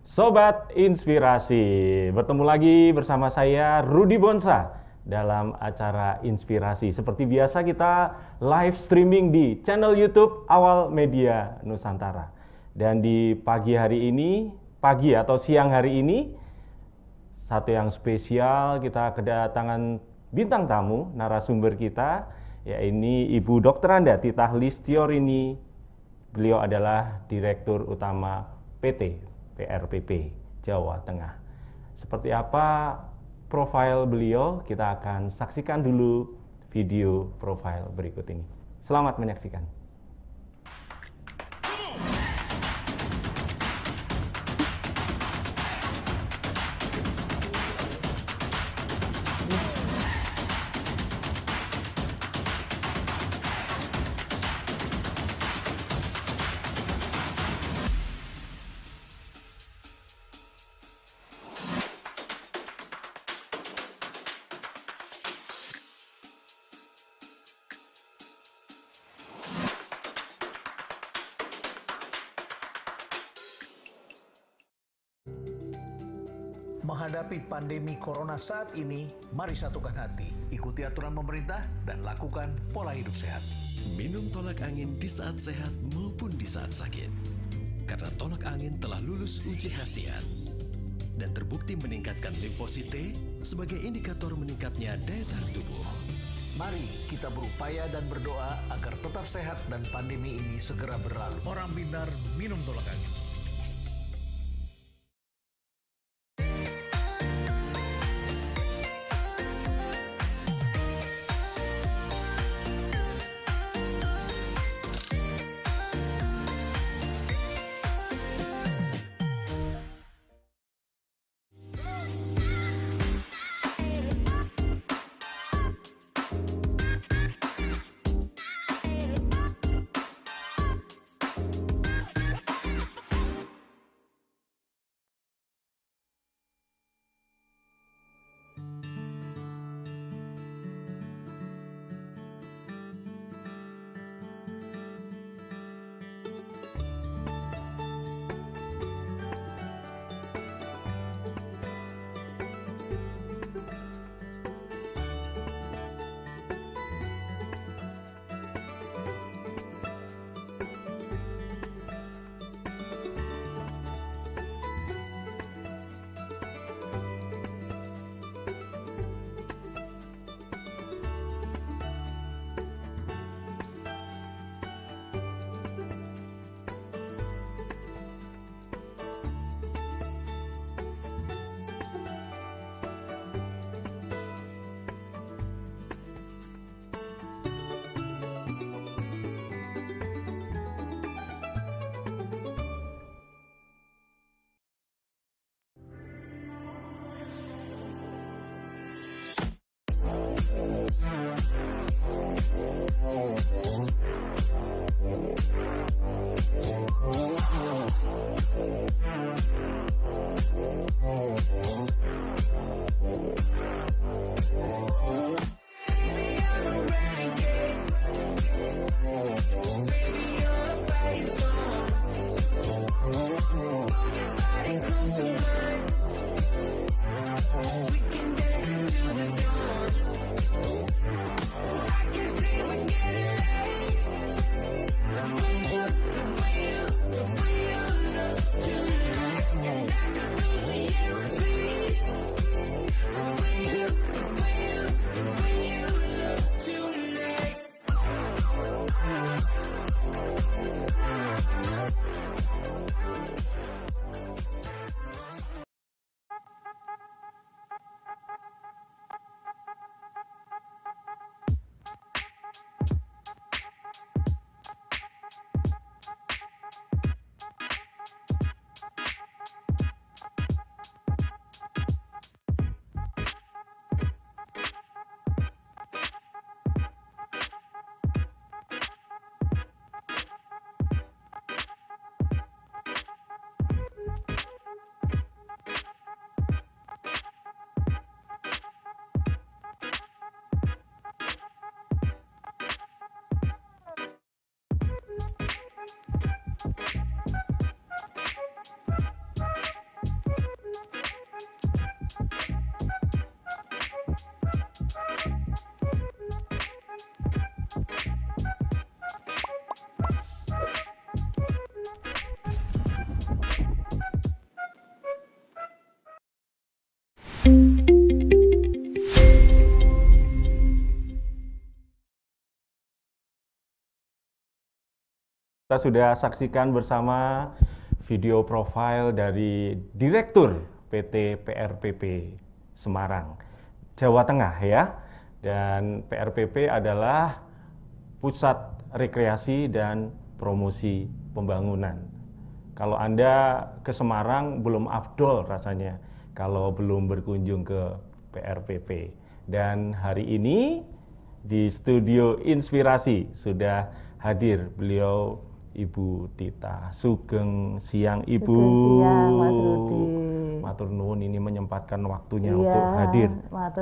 Sobat Inspirasi, bertemu lagi bersama saya Rudi Bonsa dalam acara Inspirasi. Seperti biasa kita live streaming di channel YouTube Awal Media Nusantara. Dan di pagi hari ini, pagi atau siang hari ini, satu yang spesial, kita kedatangan bintang tamu, narasumber kita, yaitu Ibu Dr. Anda Titah Listiorini. Beliau adalah Direktur Utama PT PRPP Jawa Tengah. Seperti apa profil beliau? Kita akan saksikan dulu video profil berikut ini. Selamat menyaksikan. Menghadapi pandemi corona saat ini, mari satukan hati, ikuti aturan pemerintah dan lakukan pola hidup sehat. Minum tolak angin di saat sehat maupun di saat sakit. Karena tolak angin telah lulus uji khasiat dan terbukti meningkatkan limfosit T sebagai indikator meningkatnya daya tahan tubuh. Mari kita berupaya dan berdoa agar tetap sehat dan pandemi ini segera berlalu. Orang pintar minum tolak angin. Kita sudah saksikan bersama video profil dari Direktur PT PRPP Semarang, Jawa Tengah ya. Dan PRPP adalah Pusat Rekreasi dan Promosi Pembangunan. Kalau Anda ke Semarang belum afdol rasanya kalau belum berkunjung ke PRPP. Dan hari ini di studio Inspirasi sudah hadir beliau Ibu Tita. Sugeng siang Ibu. Sugeng siang Mas Rudi. Matur nuwun ini menyempatkan waktunya untuk hadir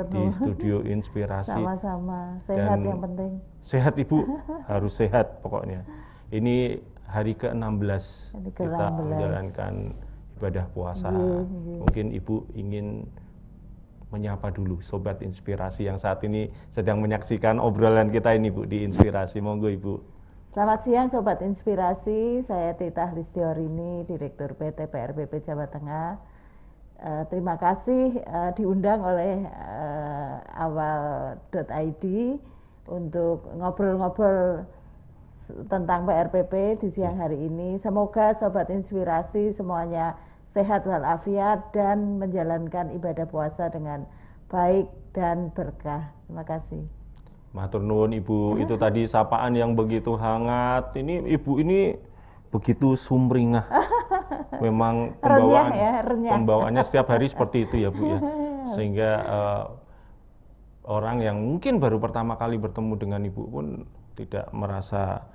di studio Inspirasi. Sama-sama, sehat Dan yang penting. Sehat Ibu, harus sehat pokoknya. Ini hari ke-16 kita menjalankan ibadah puasa. Mungkin Ibu ingin menyapa dulu Sobat Inspirasi yang saat ini sedang menyaksikan obrolan kita ini Bu di Inspirasi. Monggo Ibu. Selamat siang Sobat Inspirasi, saya Tita Hristiyorini, Direktur PT PRPP Jawa Tengah. Terima kasih diundang oleh awal.id untuk ngobrol-ngobrol tentang PRPP di siang hari ini. Semoga Sobat Inspirasi semuanya sehat walafiat dan menjalankan ibadah puasa dengan baik dan berkah. Terima kasih. Matur nuwun Ibu, itu tadi sapaan yang begitu hangat. Ini Ibu ini begitu sumringah. Memang pembawaannya setiap hari seperti itu ya Bu ya. Sehingga orang yang mungkin baru pertama kali bertemu dengan Ibu pun tidak merasa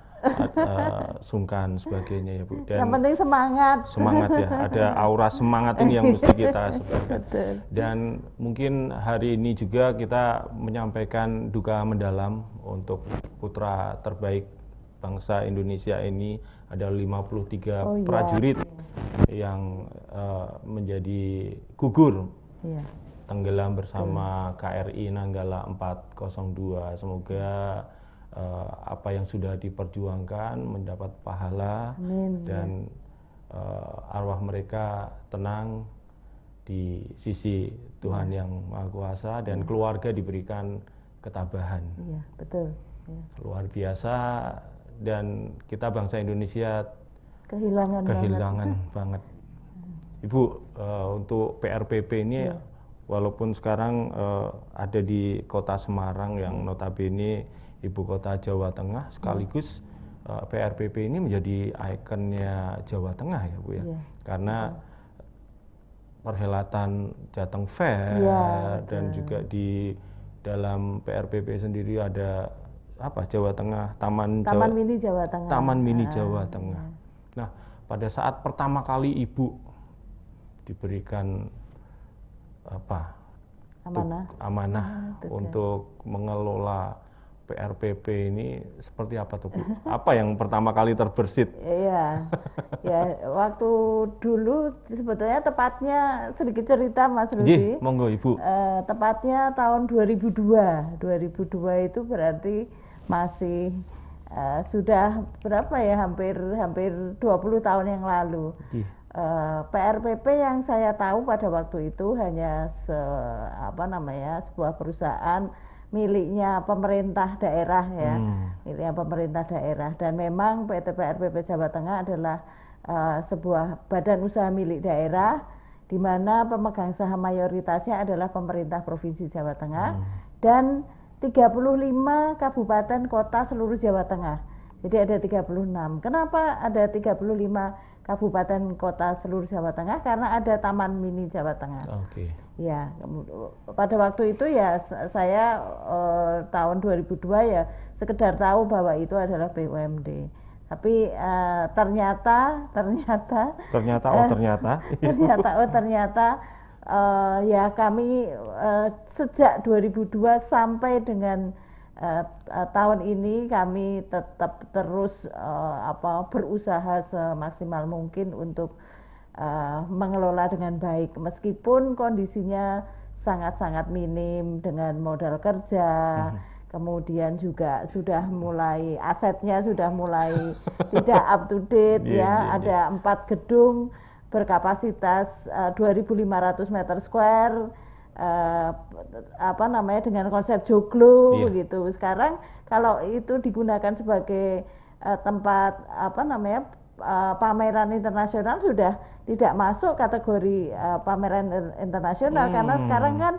sungkan sebagainya ya Bu. Dan yang penting semangat. Semangat ya, ada aura semangat ini yang mesti kita sebarkan. Dan mungkin hari ini juga kita menyampaikan duka mendalam untuk putra terbaik bangsa Indonesia ini, ada 53 prajurit yang menjadi gugur tenggelam bersama KRI Nanggala 402. Semoga apa yang sudah diperjuangkan mendapat pahala. Amin. Dan arwah mereka tenang di sisi Tuhan yang Maha Kuasa dan keluarga diberikan ketabahan. Iya, betul. Ya. Luar biasa, dan kita bangsa Indonesia kehilangan banget. Ibu, untuk PRPP ini walaupun sekarang ada di kota Semarang yang notabene ibu kota Jawa Tengah, sekaligus PRPP ini menjadi ikonnya Jawa Tengah ya Bu ya. Karena perhelatan Jateng Fair dan juga di dalam PRPP sendiri ada apa, Jawa Tengah, Taman Mini Jawa Tengah. Taman Mini Jawa Tengah. Nah, pada saat pertama kali Ibu diberikan apa? Amanah untuk mengelola PRPP ini, seperti apa tuh Bu? Apa yang pertama kali terbersit? Iya, ya waktu dulu sebetulnya tepatnya sedikit cerita Mas Rudi. Monggo Ibu. Tepatnya tahun 2002. 2002 itu berarti masih sudah berapa ya, hampir 20 tahun yang lalu. PRPP yang saya tahu pada waktu itu hanya sebuah perusahaan miliknya pemerintah daerah ya, miliknya pemerintah daerah. Dan memang PT PRPP Jawa Tengah adalah sebuah badan usaha milik daerah di mana pemegang saham mayoritasnya adalah pemerintah Provinsi Jawa Tengah dan 35 kabupaten kota seluruh Jawa Tengah. Jadi ada 36. Kenapa ada 35 kabupaten kota seluruh Jawa Tengah? Karena ada Taman Mini Jawa Tengah. Oke. Ya, pada waktu itu ya saya tahun 2002 ya sekedar tahu bahwa itu adalah BUMD. Tapi ternyata ya kami sejak 2002 sampai dengan tahun ini kami tetap terus berusaha semaksimal mungkin untuk mengelola dengan baik meskipun kondisinya sangat-sangat minim dengan modal kerja. Kemudian juga sudah mulai asetnya sudah mulai tidak up to date ada 4 gedung berkapasitas 2.500 meter square dengan konsep joglo begitu. Sekarang kalau itu digunakan sebagai tempat pameran internasional sudah tidak masuk kategori pameran internasional karena sekarang kan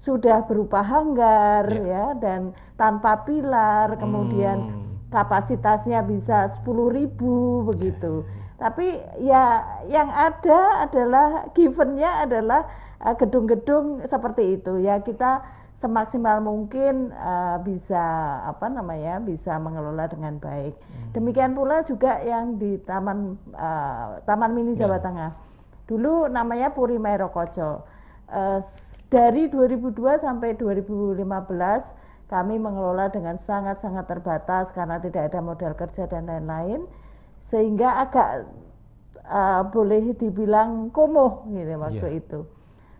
sudah berupa hanggar ya dan tanpa pilar, kemudian kapasitasnya bisa 10.000 begitu. Tapi ya yang ada adalah givennya adalah gedung-gedung seperti itu ya, kita semaksimal mungkin bisa bisa mengelola dengan baik. Demikian pula juga yang di Taman Mini Jawa Tengah. Dulu namanya Puri Mairo Koco. Dari 2002 sampai 2015 kami mengelola dengan sangat-sangat terbatas karena tidak ada modal kerja dan lain-lain, sehingga agak boleh dibilang kumuh gitu waktu itu.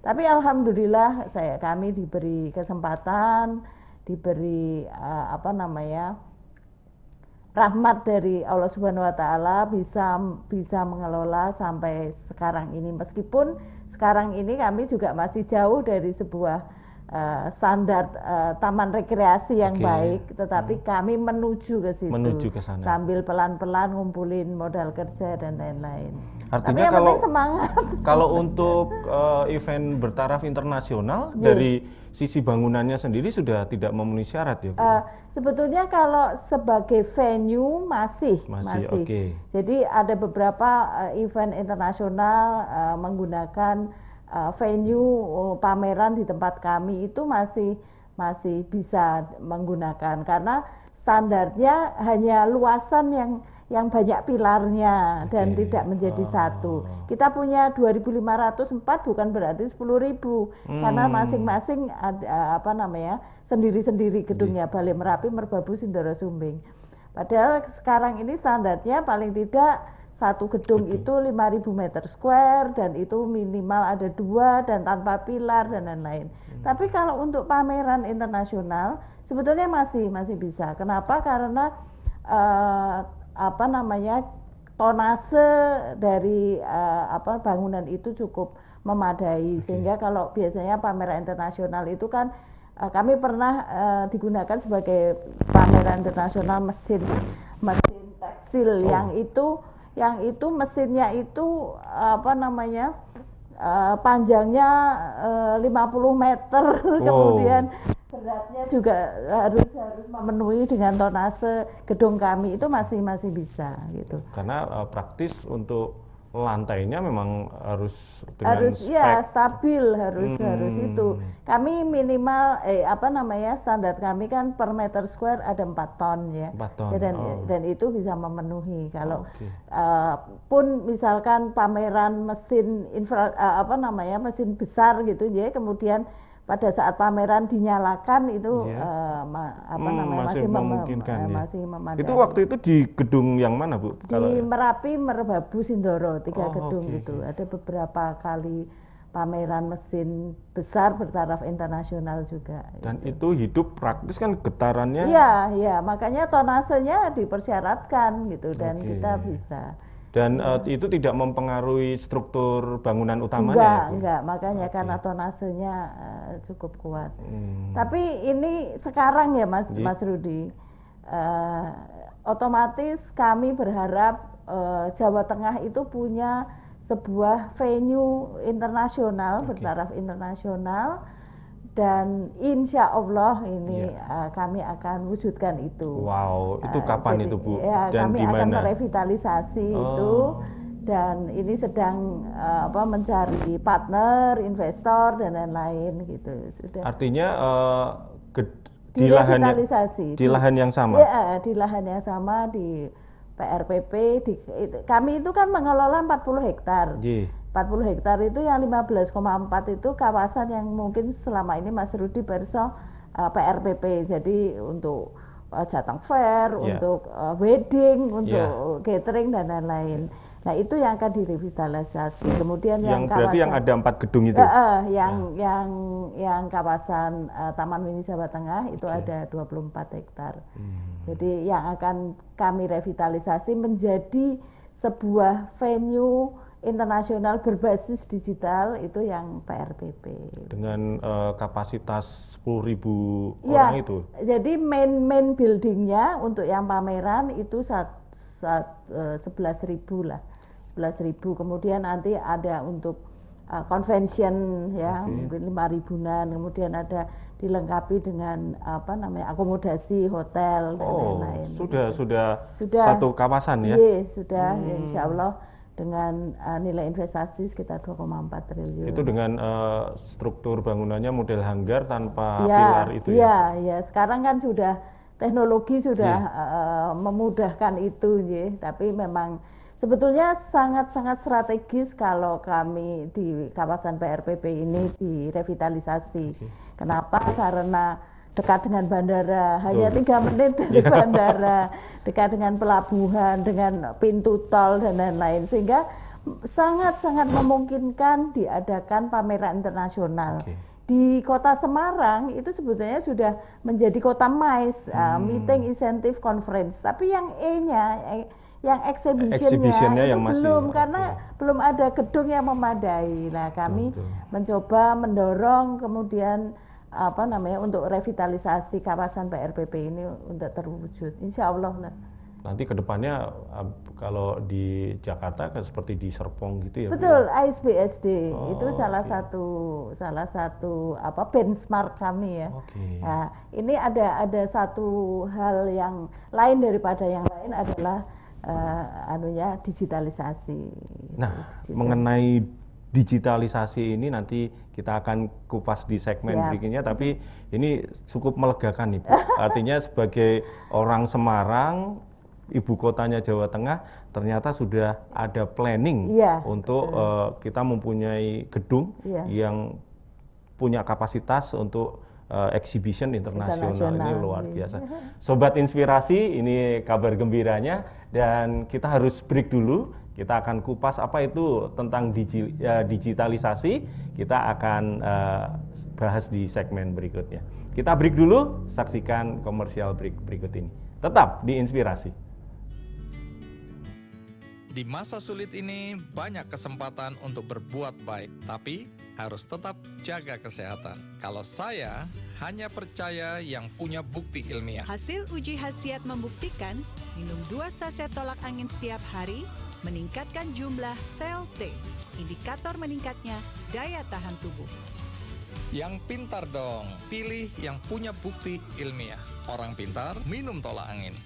Tapi alhamdulillah kami diberi kesempatan, diberi rahmat dari Allah Subhanahu wa taala bisa mengelola sampai sekarang ini, meskipun sekarang ini kami juga masih jauh dari sebuah standar taman rekreasi yang baik, tetapi kami menuju ke situ, sambil pelan-pelan ngumpulin modal kerja dan lain-lain. Artinya yang penting semangat. Kalau untuk event bertaraf internasional dari sisi bangunannya sendiri sudah tidak memenuhi syarat ya Bu? Sebetulnya kalau sebagai venue masih. Okay. Jadi ada beberapa event internasional menggunakan venue pameran di tempat kami itu masih bisa menggunakan karena standarnya hanya luasan yang banyak pilarnya dan tidak menjadi satu. Kita punya 2.504 bukan berarti 10.000 karena masing-masing ada sendiri-sendiri gedungnya, Balai Merapi, Merbabu, Sindoro, Sumbing. Padahal sekarang ini standarnya paling tidak satu gedung itu 5.000 meter square dan itu minimal ada 2 dan tanpa pilar dan lain-lain. Tapi kalau untuk pameran internasional sebetulnya masih bisa. Kenapa? Karena tonase dari bangunan itu cukup memadai, sehingga kalau biasanya pameran internasional itu kan kami pernah digunakan sebagai pameran internasional mesin tekstil yang itu mesinnya itu panjangnya 50 meter kemudian beratnya juga harus memenuhi dengan tonase gedung kami, itu masih bisa gitu. Karena praktis untuk lantainya memang harus dengan stabil, harus itu. Kami minimal standar kami kan per meter square ada 4 ton ya. 4 ton. Dan itu bisa memenuhi. Kalau pun misalkan pameran mesin mesin besar gitu ya, kemudian pada saat pameran dinyalakan itu masih memungkinkan. Masih memadai. Itu waktu itu di gedung yang mana Bu? Di Merapi, Merbabu, Sindoro, 3 gedung gitu. Ada beberapa kali pameran mesin besar bertaraf internasional juga. Dan itu hidup praktis kan getarannya? Iya, makanya tonasenya dipersyaratkan gitu dan kita bisa. Dan itu tidak mempengaruhi struktur bangunan utamanya? Enggak, makanya karena tonasenya cukup kuat. Tapi ini sekarang ya Mas Rudi, otomatis kami berharap Jawa Tengah itu punya sebuah venue internasional, bertaraf internasional, dan insya Allah ini kami akan wujudkan itu. Wow, itu kapan itu Bu? Ya, dan kami dimana? akan merevitalisasi itu, dan ini sedang mencari partner, investor dan lain-lain gitu. Sudah. Artinya di lahan yang sama? Ya, di lahan yang sama di PRPP. Kami itu kan mengelola 40 hektar. 40 hektar itu yang 15,4 itu kawasan yang mungkin selama ini Mas Rudi perso PRPP. Jadi untuk Jateng Fair, untuk wedding, untuk catering dan lain-lain. Nah, itu yang akan direvitalisasi. Kemudian yang berarti kawasan, yang ada 4 gedung itu. yang kawasan Taman Mini Jawa Tengah itu ada 24 hektar. Jadi yang akan kami revitalisasi menjadi sebuah venue internasional berbasis digital, itu yang PRPP. Dengan kapasitas 10.000 orang itu? Jadi main buildingnya untuk yang pameran itu 11.000 lah, 11.000. Kemudian nanti ada untuk convention ya, mungkin 5.000-an. Kemudian ada dilengkapi dengan akomodasi hotel dan lain-lain. Sudah satu kawasan ya? Iya, sudah. Insya Allah dengan nilai investasi sekitar 2,4 triliun. Itu dengan struktur bangunannya model hanggar tanpa pilar itu ya? Iya. Sekarang kan sudah teknologi sudah memudahkan itu, ya. Tapi memang sebetulnya sangat-sangat strategis kalau kami di kawasan PRPP ini direvitalisasi. Kenapa? Karena dekat dengan bandara, hanya 3 menit dari bandara, dekat dengan pelabuhan, dengan pintu tol dan lain-lain, sehingga sangat-sangat memungkinkan diadakan pameran internasional. Di Kota Semarang itu sebetulnya sudah menjadi kota MICE, Meeting Incentive Conference, tapi yang E-nya, yang exhibitionnya itu yang belum, masih, karena belum ada gedung yang memadai. Nah, kami mencoba mendorong kemudian untuk revitalisasi kawasan PRPP ini untuk terwujud, insya Allah lah. Nanti kedepannya kalau di Jakarta kan seperti di Serpong gitu ya? Betul, ASBSD itu salah satu benchmark kami ya. Nah, ini ada satu hal yang lain daripada yang lain adalah digitalisasi. Nah, mengenai digitalisasi ini nanti kita akan kupas di segmen berikutnya, tapi ini cukup melegakan nih, Bu. Artinya sebagai orang Semarang, ibu kotanya Jawa Tengah, ternyata sudah ada planning untuk kita mempunyai gedung yang punya kapasitas untuk exhibition internasional. Ini luar biasa. Sobat Inspirasi, ini kabar gembiranya, dan kita harus break dulu. Kita akan kupas apa itu tentang digitalisasi. Kita akan bahas di segmen berikutnya. Kita break dulu, saksikan komersial break berikut ini. Tetap di Inspirasi. Di masa sulit ini banyak kesempatan untuk berbuat baik, tapi harus tetap jaga kesehatan. Kalau saya hanya percaya yang punya bukti ilmiah. Hasil uji khasiat membuktikan minum 2 saset tolak angin setiap hari meningkatkan jumlah sel T, indikator meningkatnya daya tahan tubuh. Yang pintar dong, pilih yang punya bukti ilmiah. Orang pintar minum tolak angin.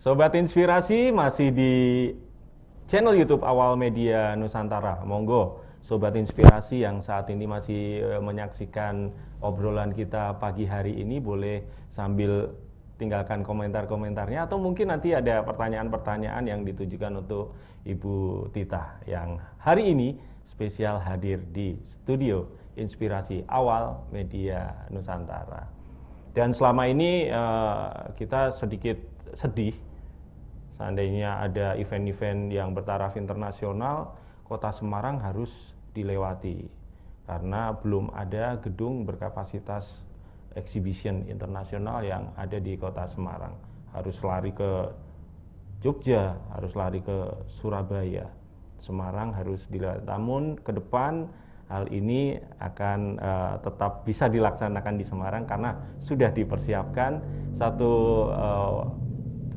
Sobat Inspirasi masih di channel YouTube Awal Media Nusantara. Monggo Sobat Inspirasi yang saat ini masih menyaksikan obrolan kita pagi hari ini boleh sambil tinggalkan komentar-komentarnya atau mungkin nanti ada pertanyaan-pertanyaan yang ditujukan untuk Ibu Tita yang hari ini spesial hadir di studio Inspirasi Awal Media Nusantara. Dan selama ini kita sedikit sedih seandainya ada event-event yang bertaraf internasional, Kota Semarang harus dilewati karena belum ada gedung berkapasitas exhibition internasional yang ada di Kota Semarang. Harus lari ke Jogja, harus lari ke Surabaya. Semarang harus dilewati. Namun ke depan hal ini akan tetap bisa dilaksanakan di Semarang karena sudah dipersiapkan satu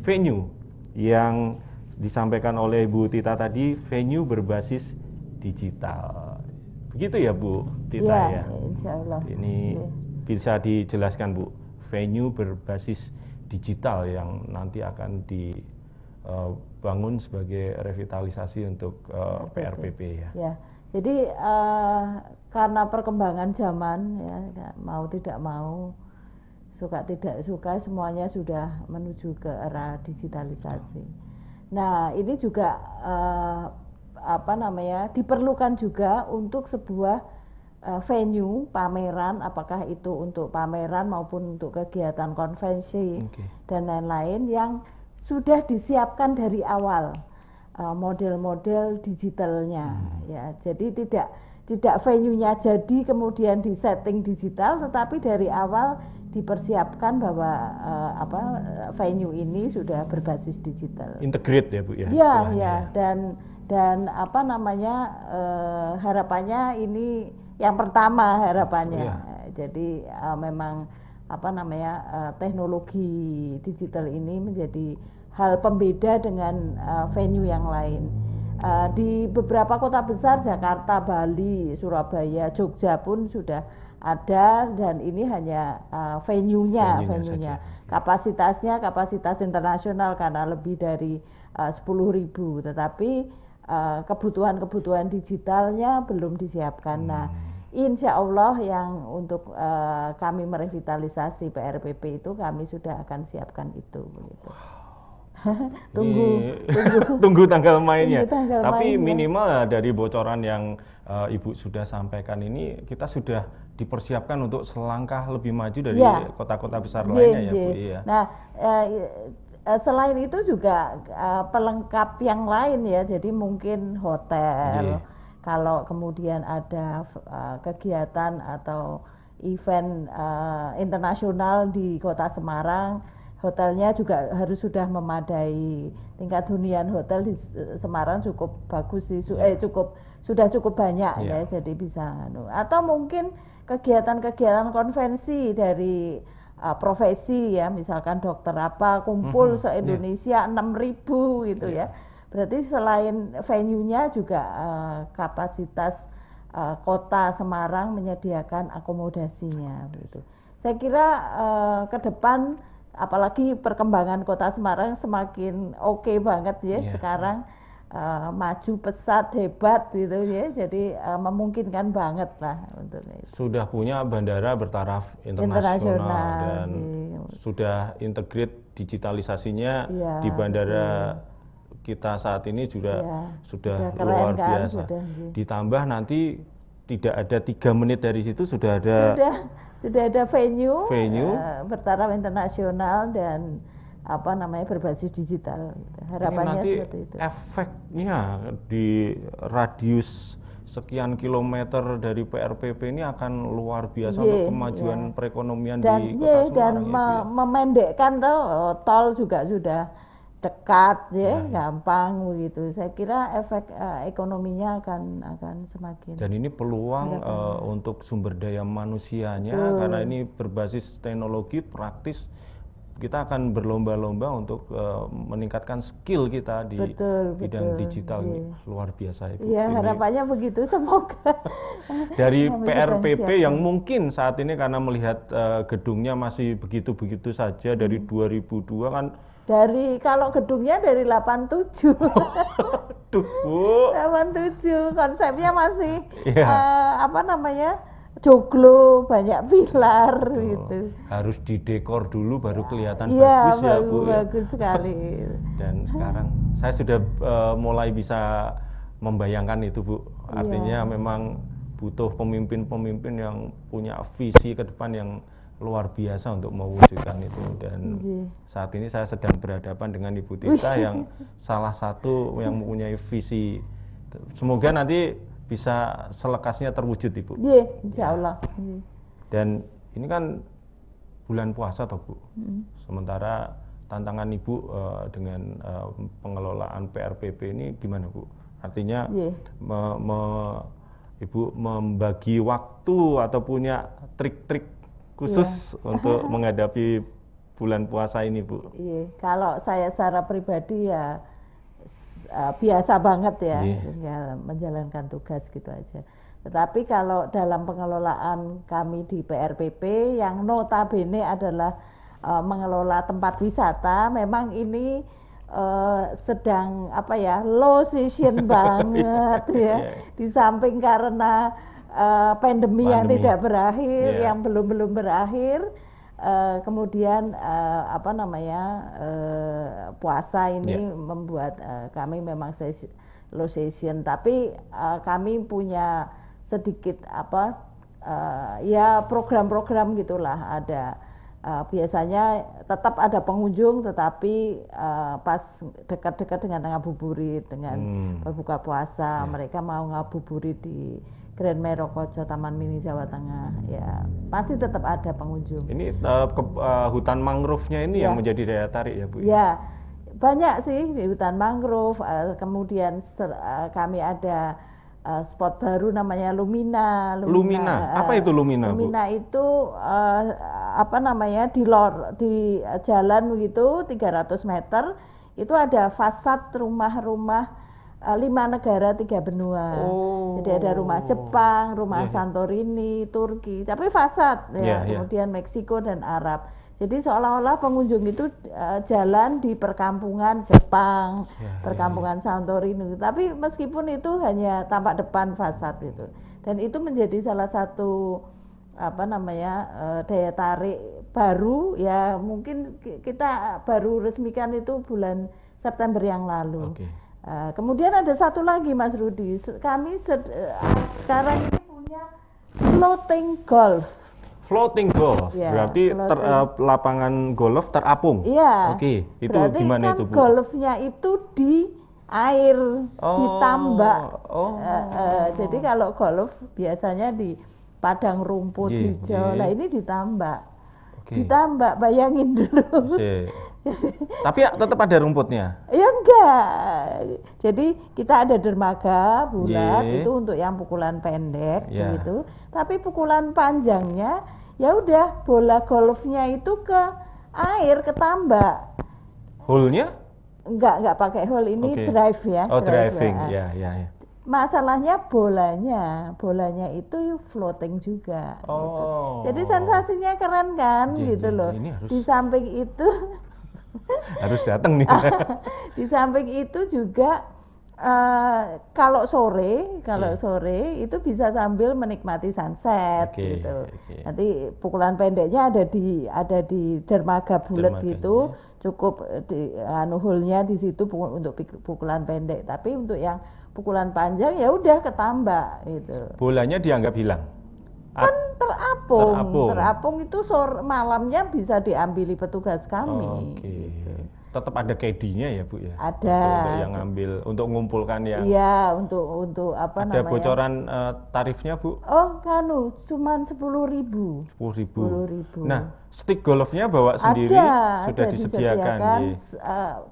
venue yang disampaikan oleh Bu Tita tadi, venue berbasis digital. Begitu ya Bu Tita ya? Insya Allah. Ini bisa dijelaskan Bu, venue berbasis digital yang nanti akan dibangun sebagai revitalisasi untuk PRPP ya? Ya, jadi karena perkembangan zaman ya, mau tidak mau, suka tidak suka semuanya sudah menuju ke era digitalisasi. Nah, ini juga diperlukan juga untuk sebuah venue pameran, apakah itu untuk pameran maupun untuk kegiatan konvensi dan lain-lain yang sudah disiapkan dari awal model-model digitalnya ya. Jadi tidak venue-nya jadi kemudian disetting digital, tetapi dari awal dipersiapkan bahwa venue ini sudah berbasis digital. Integrate ya Bu ya. Ya, dan harapannya ini yang pertama harapannya. Jadi memang teknologi digital ini menjadi hal pembeda dengan venue yang lain. Di beberapa kota besar, Jakarta, Bali, Surabaya, Jogja pun sudah ada, dan ini hanya venue-nya. Kapasitasnya kapasitas internasional karena lebih dari 10.000, tetapi kebutuhan digitalnya belum disiapkan. Nah, insya Allah yang untuk kami merevitalisasi PRPP itu kami sudah akan siapkan itu. Begitu. Tunggu tanggal mainnya. mainnya. Tapi minimal dari bocoran yang Ibu sudah sampaikan ini, kita sudah dipersiapkan untuk selangkah lebih maju dari kota-kota besar lainnya ya Bu. Iya. Nah, selain itu juga pelengkap yang lain ya, jadi mungkin hotel. Kalau kemudian ada kegiatan atau event internasional di Kota Semarang, hotelnya juga harus sudah memadai. Tingkat hunian hotel di Semarang cukup bagus sih, sudah cukup banyak ya, jadi bisa. Atau mungkin kegiatan-kegiatan konvensi dari profesi ya, misalkan dokter apa kumpul se-Indonesia 6.000 gitu ya. Berarti selain venue-nya juga kapasitas kota Semarang menyediakan akomodasinya gitu. Saya kira ke depan apalagi perkembangan kota Semarang semakin oke banget ya sekarang, maju pesat hebat gitu ya, jadi memungkinkan banget lah untuk itu. Sudah punya bandara bertaraf internasional dan sudah integrate digitalisasinya di bandara kita saat ini juga sudah luar biasa. Ditambah nanti tidak ada 3 menit dari situ sudah ada venue bertaraf internasional dan berbasis digital. Harapannya seperti itu. Efeknya di radius sekian kilometer dari PRPP ini akan luar biasa untuk kemajuan perekonomian di Kota Semarang. Dan memendekkan tol juga sudah dekat gampang begitu. Saya kira efek ekonominya akan semakin. Dan ini peluang untuk sumber daya manusianya karena ini berbasis teknologi praktis. Kita akan berlomba-lomba untuk meningkatkan skill kita di bidang digital. Luar biasa Ibu. Iya, harapannya begitu, semoga. Dari PRPP yang mungkin saat ini karena melihat gedungnya masih begitu-begitu saja dari 2002 kan Kalau gedungnya dari 87. Duh, Bu. 87, konsepnya masih Iya. apa namanya, joglo, banyak pilar gitu. Harus didekor dulu baru kelihatan Iya, bagus ya Bu. Ya. bagus sekali. Dan sekarang saya sudah mulai bisa membayangkan itu Bu. Artinya memang butuh pemimpin-pemimpin yang punya visi ke depan yang luar biasa untuk mewujudkan itu. Dan saat ini saya sedang berhadapan dengan Ibu Tita yang salah satu yang mempunyai visi. Semoga nanti bisa selekasnya terwujud Ibu. Iya, insya Allah. Dan ini kan bulan puasa toh Bu. Sementara tantangan Ibu dengan pengelolaan PRPP ini gimana Bu? Artinya Ibu membagi waktu atau punya trik-trik khusus untuk menghadapi bulan puasa ini Bu? Iya, kalau saya secara pribadi ya biasa banget ya, ya menjalankan tugas gitu aja. Tetapi kalau dalam pengelolaan kami di PRPP yang notabene adalah mengelola tempat wisata, memang ini sedang apa ya, low season banget ya. Di samping karena pandemi yang tidak berakhir, yang belum berakhir. Kemudian apa namanya, puasa ini membuat kami memang low season, tapi kami punya sedikit apa ya program-program gitulah ada. Biasanya tetap ada pengunjung, tetapi pas dekat-dekat dengan ngabuburit, dengan berbuka puasa, mereka mau ngabuburit di Grand Merokojo, Taman Mini Jawa Tengah, ya pasti tetap ada pengunjung. Ini hutan mangrove-nya ini yang menjadi daya tarik ya Bu? Ya, banyak sih di hutan mangrove. Kemudian kami ada spot baru namanya Lumina. Lumina, apa itu Lumina, Bu? Lumina itu apa namanya, di jalan begitu 300 meter itu ada fasad rumah-rumah 5 negara 3 benua. Jadi ada rumah Jepang, rumah Santorini, Turki, tapi fasad ya. Kemudian Meksiko dan Arab. Jadi seolah-olah pengunjung itu jalan di perkampungan Jepang, perkampungan Santorini. Tapi meskipun itu hanya tampak depan fasad itu. Dan itu menjadi salah satu apa namanya, daya tarik baru ya, mungkin kita baru resmikan itu bulan September yang lalu. Kemudian ada satu lagi Mas Rudi, kami sekarang ini punya floating golf. Floating golf, berarti lapangan golf terapung. Iya. Oke, itu berarti gimana kan itu Bu? Golfnya itu di air, di tambak. Jadi kalau golf biasanya di padang rumput hijau, lah ini di tambak. Ditambak, bayangin dulu. Tapi tetap ada rumputnya? Ya enggak. Jadi kita ada dermaga bulat itu untuk yang pukulan pendek begitu. Tapi pukulan panjangnya ya udah bola golfnya itu ke air, ke tambak. Hole-nya? Enggak pakai hole, ini drive ya. Oh, driving. Ya. Masalahnya bolanya itu floating juga. Gitu. Jadi sensasinya keren kan, gitu loh. Di samping itu harus datang nih. Di samping itu juga kalau sore itu bisa sambil menikmati sunset gitu. Nanti pukulan pendeknya ada di dermaga bulat gitu. Cukup di hole-nya di situ untuk pukulan pendek. Tapi untuk yang pukulan panjang ya udah ketambak gitu. Bolanya dianggap hilang. Kan terapung itu malamnya bisa diambili petugas kami. Gitu. Tetap ada caddy-nya ya Bu ya? Ada. Untuk yang ngambil, untuk mengumpulkan yang. Iya, untuk apa namanya? Ada bocoran tarifnya Bu? Oh, cuman 10.000. 10.000. Nah, stick golfnya bawa sendiri sudah disediakan.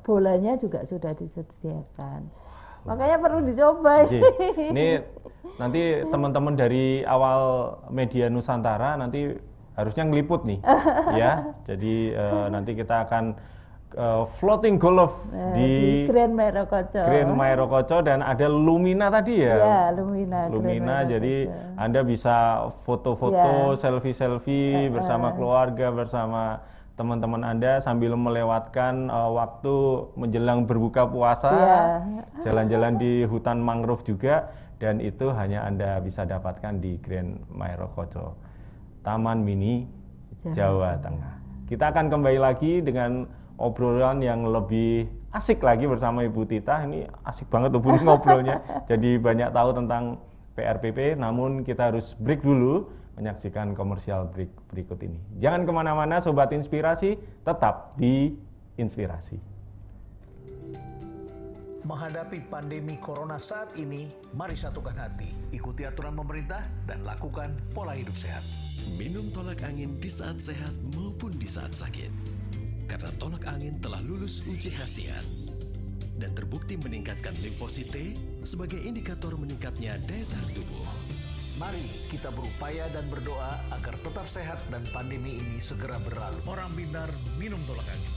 Bolanya juga sudah disediakan. Makanya perlu dicoba. Ini nanti teman-teman dari awal media Nusantara nanti harusnya ngeliput nih, ya. Jadi nanti kita akan floating golf di Grand Merokojo dan ada Lumina tadi ya. Ya, Lumina. Jadi Anda bisa foto-foto, selfie-selfie bersama keluarga, bersama teman-teman Anda sambil melewatkan waktu menjelang berbuka puasa, jalan-jalan di hutan mangrove juga, dan itu hanya Anda bisa dapatkan di Grand Mairokocho, Taman Mini Jawa Tengah. Kita akan kembali lagi dengan obrolan yang lebih asik lagi bersama Ibu Tita. Ini asik banget Bu ngobrolnya, jadi banyak tahu tentang PRPP, namun kita harus break dulu menyaksikan komersial break berikut ini. Jangan kemana-mana Sobat Inspirasi, tetap di Inspirasi. Menghadapi pandemi corona saat ini, mari satukan hati, ikuti aturan pemerintah dan lakukan pola hidup sehat. Minum tolak angin di saat sehat maupun di saat sakit. Karena tolak angin telah lulus uji khasiat dan terbukti meningkatkan limfosit T sebagai indikator meningkatnya daya tahan tubuh. Mari kita berupaya dan berdoa agar tetap sehat dan pandemi ini segera berlalu. Orang pintar minum tolak angin.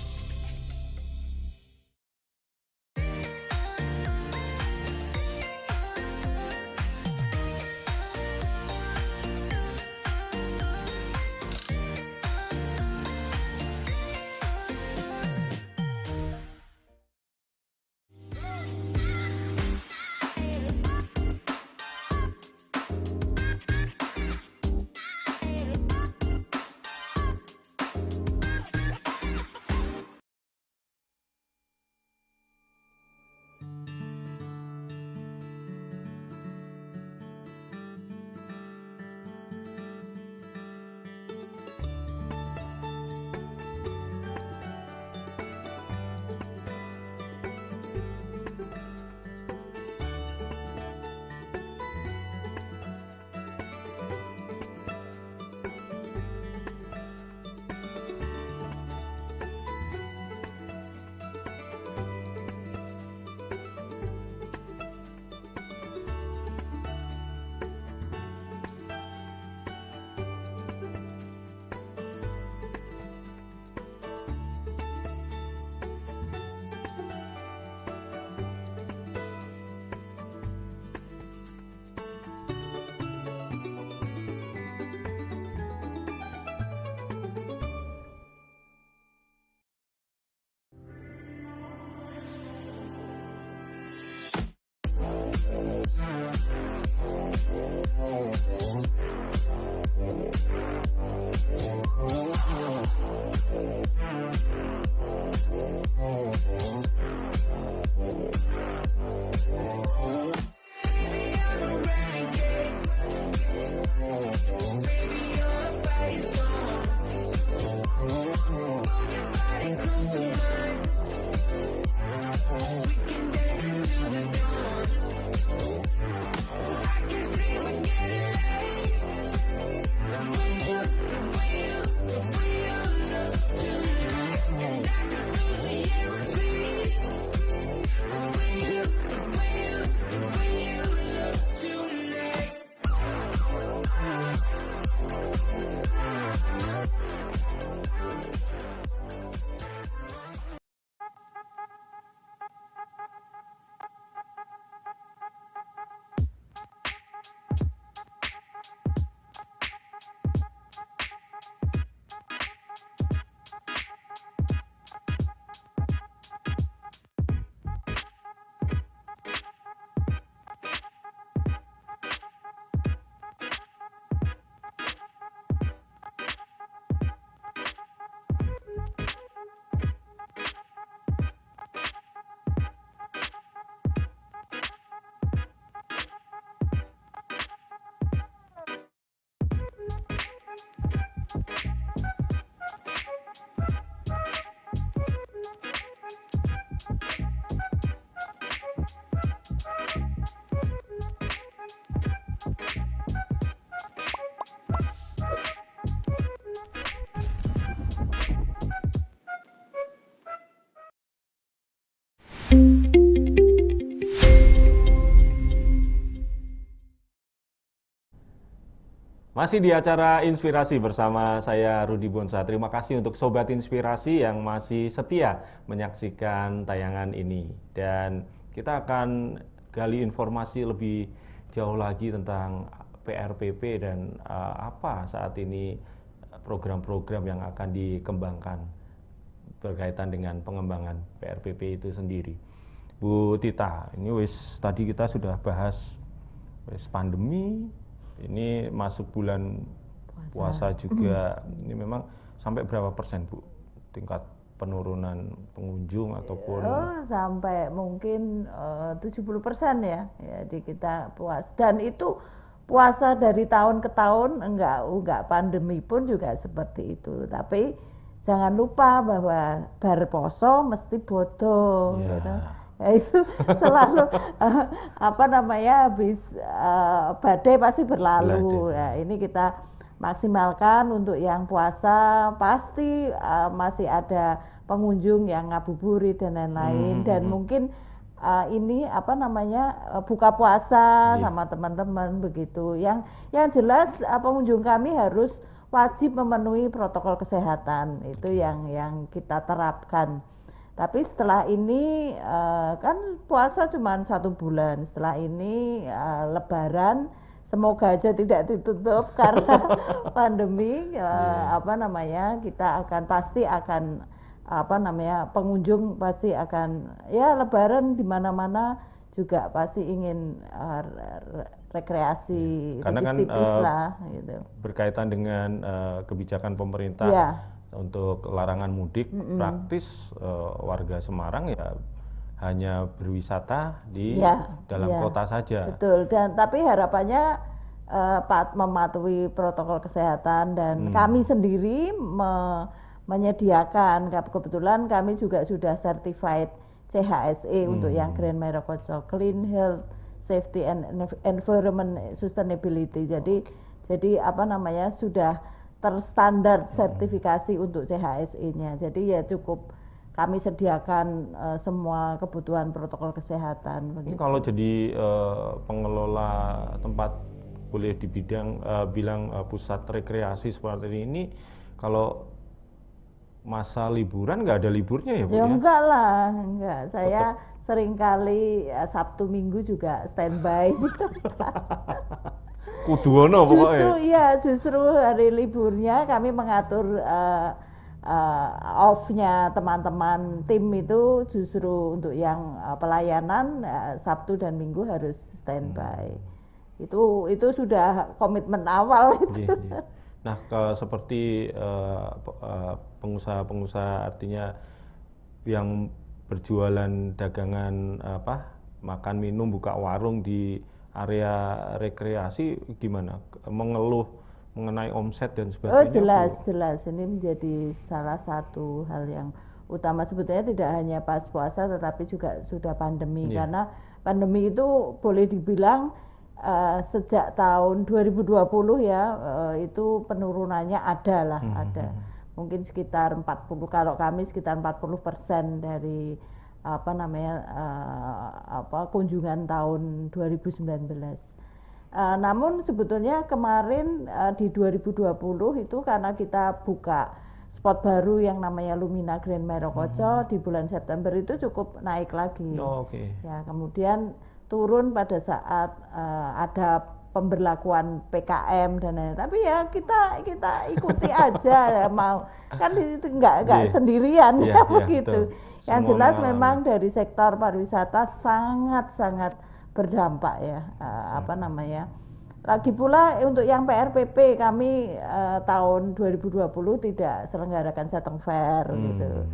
Masih di acara Inspirasi bersama saya Rudi Bonsa. Terima kasih untuk Sobat Inspirasi yang masih setia menyaksikan tayangan ini. Dan kita akan gali informasi lebih jauh lagi tentang PRPP dan apa saat ini program-program yang akan dikembangkan berkaitan dengan pengembangan PRPP itu sendiri. Bu Tita, ini tadi kita sudah bahas pandemi, ini masuk bulan puasa juga. Ini memang sampai berapa persen Bu tingkat penurunan pengunjung ataupun? Sampai mungkin 70% ya. Jadi kita puas. Dan itu puasa dari tahun ke tahun, enggak pandemi pun juga seperti itu. Tapi jangan lupa bahwa bar poso mesti bodoh. Gitu. Ya itu selalu habis badai pasti berlalu. Ya, ini kita maksimalkan untuk yang puasa, pasti masih ada pengunjung yang ngabuburit dan lain-lain. Dan mungkin ini buka puasa sama teman-teman begitu. Yang jelas pengunjung kami harus wajib memenuhi protokol kesehatan, itu yang kita terapkan. Tapi setelah ini kan puasa cuma 1 bulan, setelah ini Lebaran semoga aja tidak ditutup karena pandemi. Kita pasti akan pengunjung pasti akan Lebaran di mana-mana juga pasti ingin rekreasi tipis-tipis lah gitu. Berkaitan dengan kebijakan pemerintah untuk larangan mudik, praktis warga Semarang ya hanya berwisata di dalam kota saja. Betul, dan tapi harapannya mematuhi protokol kesehatan dan kami sendiri menyediakan, kebetulan kami juga sudah certified CHSE untuk yang Grand Merokocho, Clean Health, Safety and Environment Sustainability. Jadi sudah terstandar sertifikasi untuk CHSE-nya. Jadi ya cukup kami sediakan semua kebutuhan protokol kesehatan. Ini kalau jadi pengelola tempat boleh bilang pusat rekreasi seperti ini, kalau masa liburan nggak ada liburnya ya Bu? Ya enggak lah, enggak. Saya seringkali Sabtu Minggu juga standby di tempat. Kuduono pokoknya. Justru hari liburnya kami mengatur off-nya teman-teman tim itu justru untuk yang pelayanan Sabtu dan Minggu harus standby. Itu sudah komitmen awal itu. Nah, seperti pengusaha-pengusaha artinya yang berjualan dagangan makan minum, buka warung di area rekreasi gimana? Mengeluh mengenai omset dan sebagainya? Jelas. Ini menjadi salah satu hal yang utama, sebetulnya tidak hanya pas puasa tetapi juga sudah pandemi. Karena pandemi itu boleh dibilang sejak tahun 2020 itu penurunannya ada. Mungkin sekitar 40, kalau kami sekitar 40% dari kunjungan tahun 2019. Namun sebetulnya kemarin di 2020 itu karena kita buka spot baru yang namanya Lumina Grand Merokocho di bulan September itu cukup naik lagi. Ya, kemudian turun pada saat ada pemberlakuan PKM dan lain-lain. Tapi ya kita ikuti aja ya, mau kan itu enggak sendirian begitu. Yang jelas memang dari sektor pariwisata sangat berdampak ya, Lagi pula untuk yang PRPP kami tahun 2020 tidak selenggarakan Jateng Fair gitu.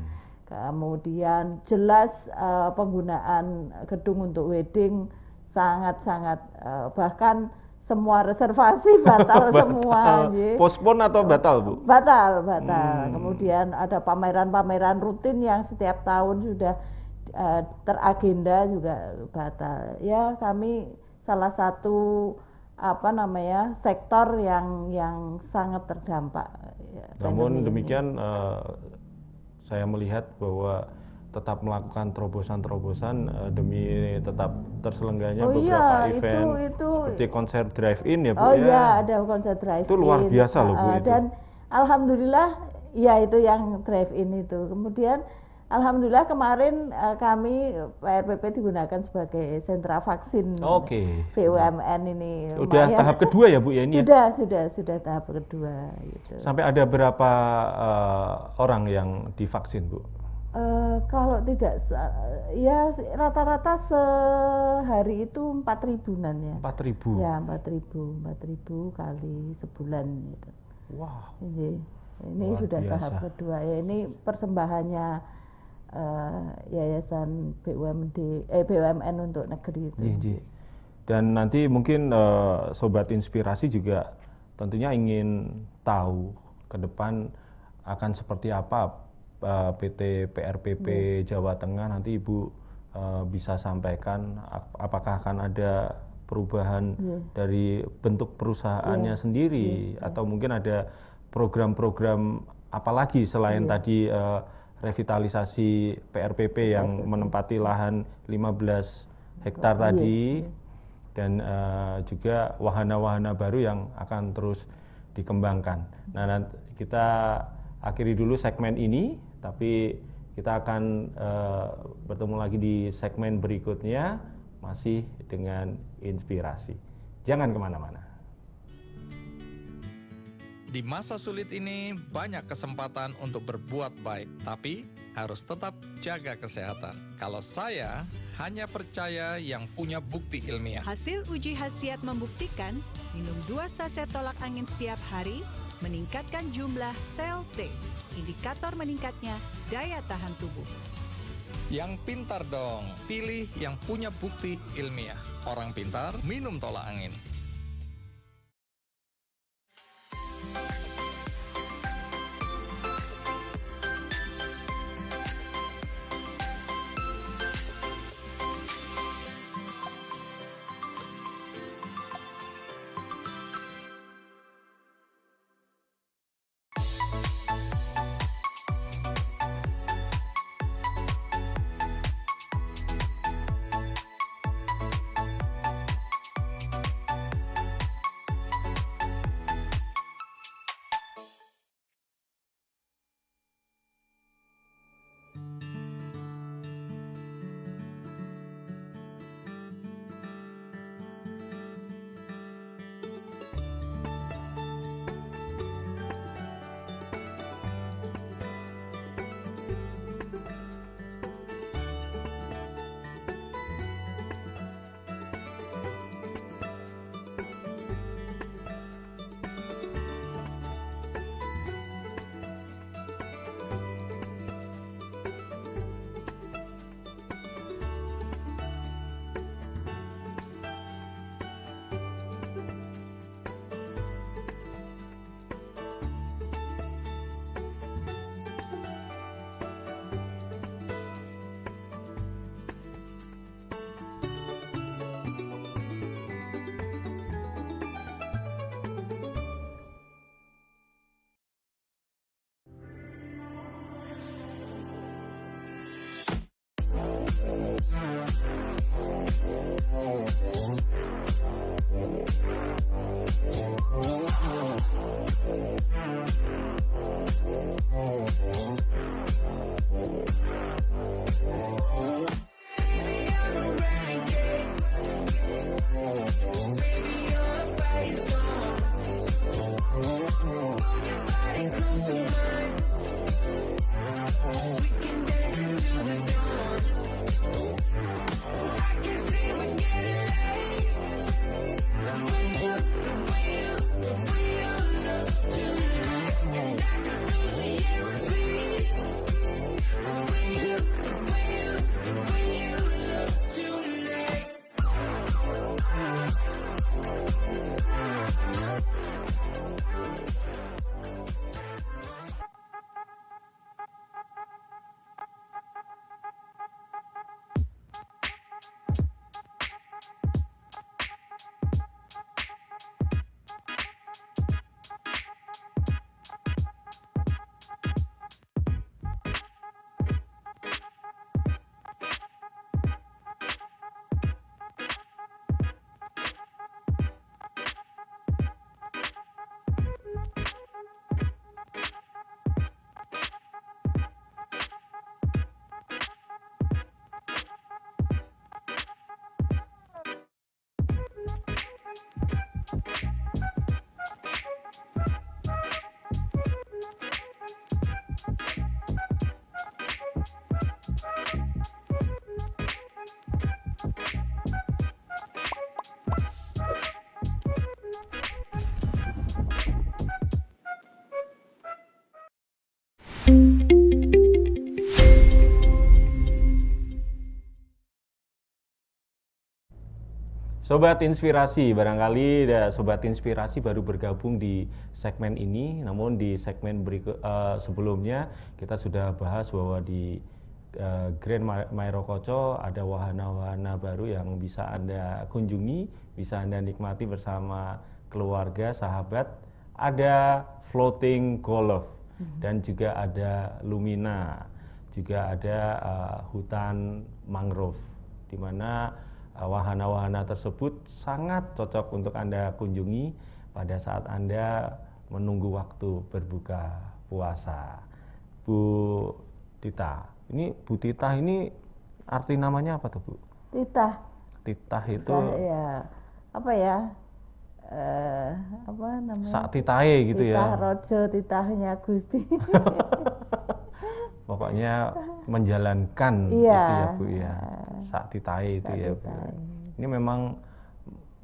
Kemudian jelas penggunaan gedung untuk wedding sangat bahkan semua reservasi batal semua. Postpone atau batal Bu? Batal. Kemudian ada pameran-pameran rutin yang setiap tahun sudah teragenda juga batal. Ya kami salah satu sektor yang sangat terdampak. Namun demikian saya melihat bahwa tetap melakukan terobosan demi tetap terselenggaranya beberapa event seperti konser drive-in ya Bu. Ada konser drive-in. Itu luar biasa loh Bu itu. Dan alhamdulillah itu yang drive-in itu. Kemudian Alhamdulillah kemarin kami PRPP digunakan sebagai sentra vaksin Oke. BUMN ini. Udah lumayan. tahap kedua ya Bu ya ini ya? Sudah tahap kedua gitu. Sampai ada berapa orang yang divaksin Bu? Kalau tidak, ya rata-rata sehari itu 4.000-an ya. 4.000? Ya 4.000 kali sebulan gitu. Wow. Ini Luar sudah biasa. tahap kedua ya. Ini persembahannya Yayasan BUMN untuk negeri itu. Iya. Dan nanti mungkin Sobat Inspirasi juga tentunya ingin tahu ke depan akan seperti apa PT PRPP Jawa Tengah. Nanti Ibu bisa sampaikan apakah akan ada perubahan dari bentuk perusahaannya sendiri atau mungkin ada program-program apalagi selain tadi revitalisasi PRPP yang menempati lahan 15 hektar tadi dan juga wahana-wahana baru yang akan terus dikembangkan. Nah, nanti kita akhiri dulu segmen ini, tapi kita akan bertemu lagi di segmen berikutnya masih dengan inspirasi. Jangan kemana-mana. Di masa sulit ini banyak kesempatan untuk berbuat baik, tapi harus tetap jaga kesehatan. Kalau saya hanya percaya yang punya bukti ilmiah. Hasil uji khasiat membuktikan minum 2 saset tolak angin setiap hari meningkatkan jumlah sel T, indikator meningkatnya daya tahan tubuh. Yang pintar dong, pilih yang punya bukti ilmiah. Orang pintar minum tolak angin. Sobat Inspirasi, barangkali Sobat Inspirasi baru bergabung di segmen ini, namun di segmen sebelumnya kita sudah bahas bahwa di Grand Mairokocho ada wahana-wahana baru yang bisa Anda kunjungi, bisa Anda nikmati bersama keluarga, sahabat. Ada floating golf dan juga ada Lumina, juga ada hutan mangrove, di mana wahana-wahana tersebut sangat cocok untuk Anda kunjungi pada saat Anda menunggu waktu berbuka puasa. Bu Tita, ini Bu Tita ini arti namanya apa tuh, Bu? Titah. Titah itu Ya, apa ya? Apa namanya? Sak titahe gitu Titah ya. Rojo, titahnya Gusti. Pokoknya menjalankan Iya. itu ya Bu ya. Sak titahe itu Sak ya Bu. titahe. Ini memang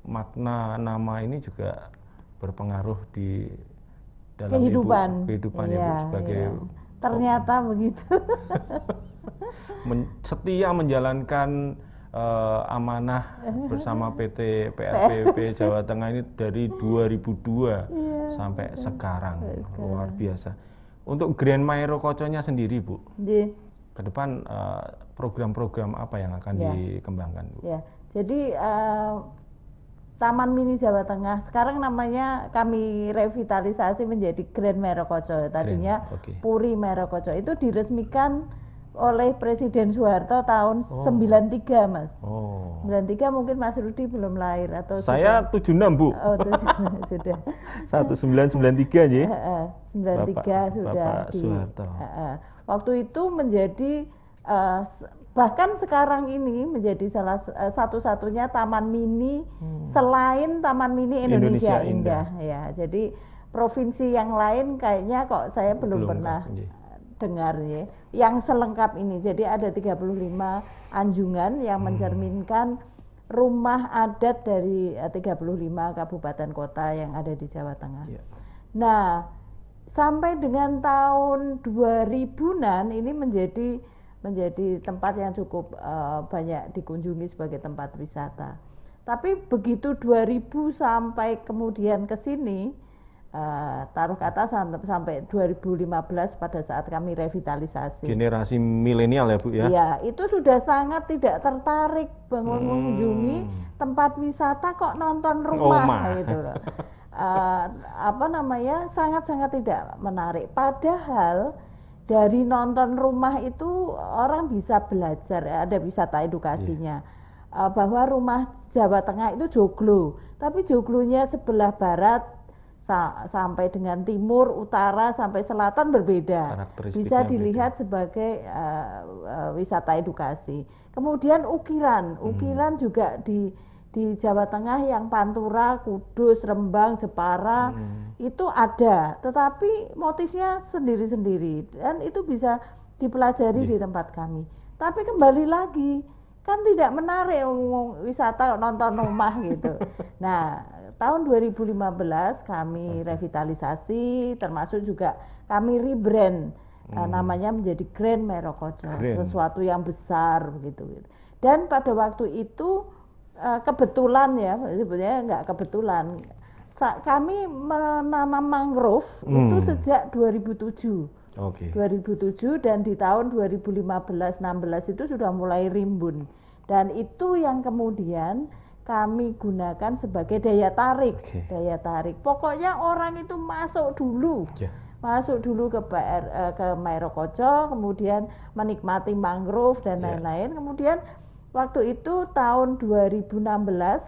makna nama ini juga berpengaruh di dalam kehidupan ya Bu, Iya, sebagai iya. Ternyata begitu. setia menjalankan amanah bersama PT PLPP Jawa Tengah ini dari 2002 sampai sekarang. Luar biasa. Untuk Grand Mairokocho-nya sendiri Bu, Nggih. ke depan program-program apa yang akan dikembangkan Bu? Ya, jadi Taman Mini Jawa Tengah sekarang namanya kami revitalisasi menjadi Grand Mairokocho. Tadinya oke. Puri Mairokocho. Itu diresmikan oleh Presiden Soeharto tahun 93, Mas. Oh. 93 mungkin Mas Rudi belum lahir atau Saya 76 Bu. Oh, sudah. 1993 ya. 93 sudah Bapak Soeharto. Waktu itu menjadi bahkan sekarang ini menjadi salah satu-satunya taman mini selain Taman Mini Indonesia Indah ya. Jadi provinsi yang lain kayaknya kok saya belum pernah dengar ya. Yang selengkap ini. Jadi ada 35 anjungan yang mencerminkan rumah adat dari 35 kabupaten kota yang ada di Jawa Tengah. Ya. Nah, sampai dengan tahun 2000-an ini menjadi tempat yang cukup banyak dikunjungi sebagai tempat wisata. Tapi begitu 2000 sampai kemudian ke sini, taruh kata sampai 2015 pada saat kami revitalisasi. Generasi milenial ya Bu ya? Iya, itu sudah sangat tidak tertarik mengunjungi tempat wisata kok nonton rumah gitu loh. Sangat-sangat tidak menarik. Padahal dari nonton rumah itu orang bisa belajar, ada wisata edukasinya. Bahwa rumah Jawa Tengah itu joglo, tapi joglonya sebelah barat sampai dengan timur, utara sampai selatan berbeda. Bisa dilihat sebagai wisata edukasi. Kemudian ukiran juga di Jawa Tengah yang Pantura, Kudus, Rembang, Jepara itu ada, tetapi motifnya sendiri-sendiri dan itu bisa dipelajari di tempat kami. Tapi kembali lagi kan tidak menarik wisata nonton rumah gitu. Nah, tahun 2015 kami revitalisasi, termasuk juga kami rebrand namanya menjadi Grand Mairokocho, sesuatu yang besar begitu. Dan pada waktu itu kebetulan ya, sebenarnya nggak kebetulan, kami menanam mangrove itu sejak 2007. 2007 dan di tahun 2015-16 itu sudah mulai rimbun. Dan itu yang kemudian kami gunakan sebagai daya tarik. Daya tarik. Pokoknya orang itu masuk dulu ke Mairokocho, kemudian menikmati mangrove dan lain-lain. Kemudian waktu itu tahun 2016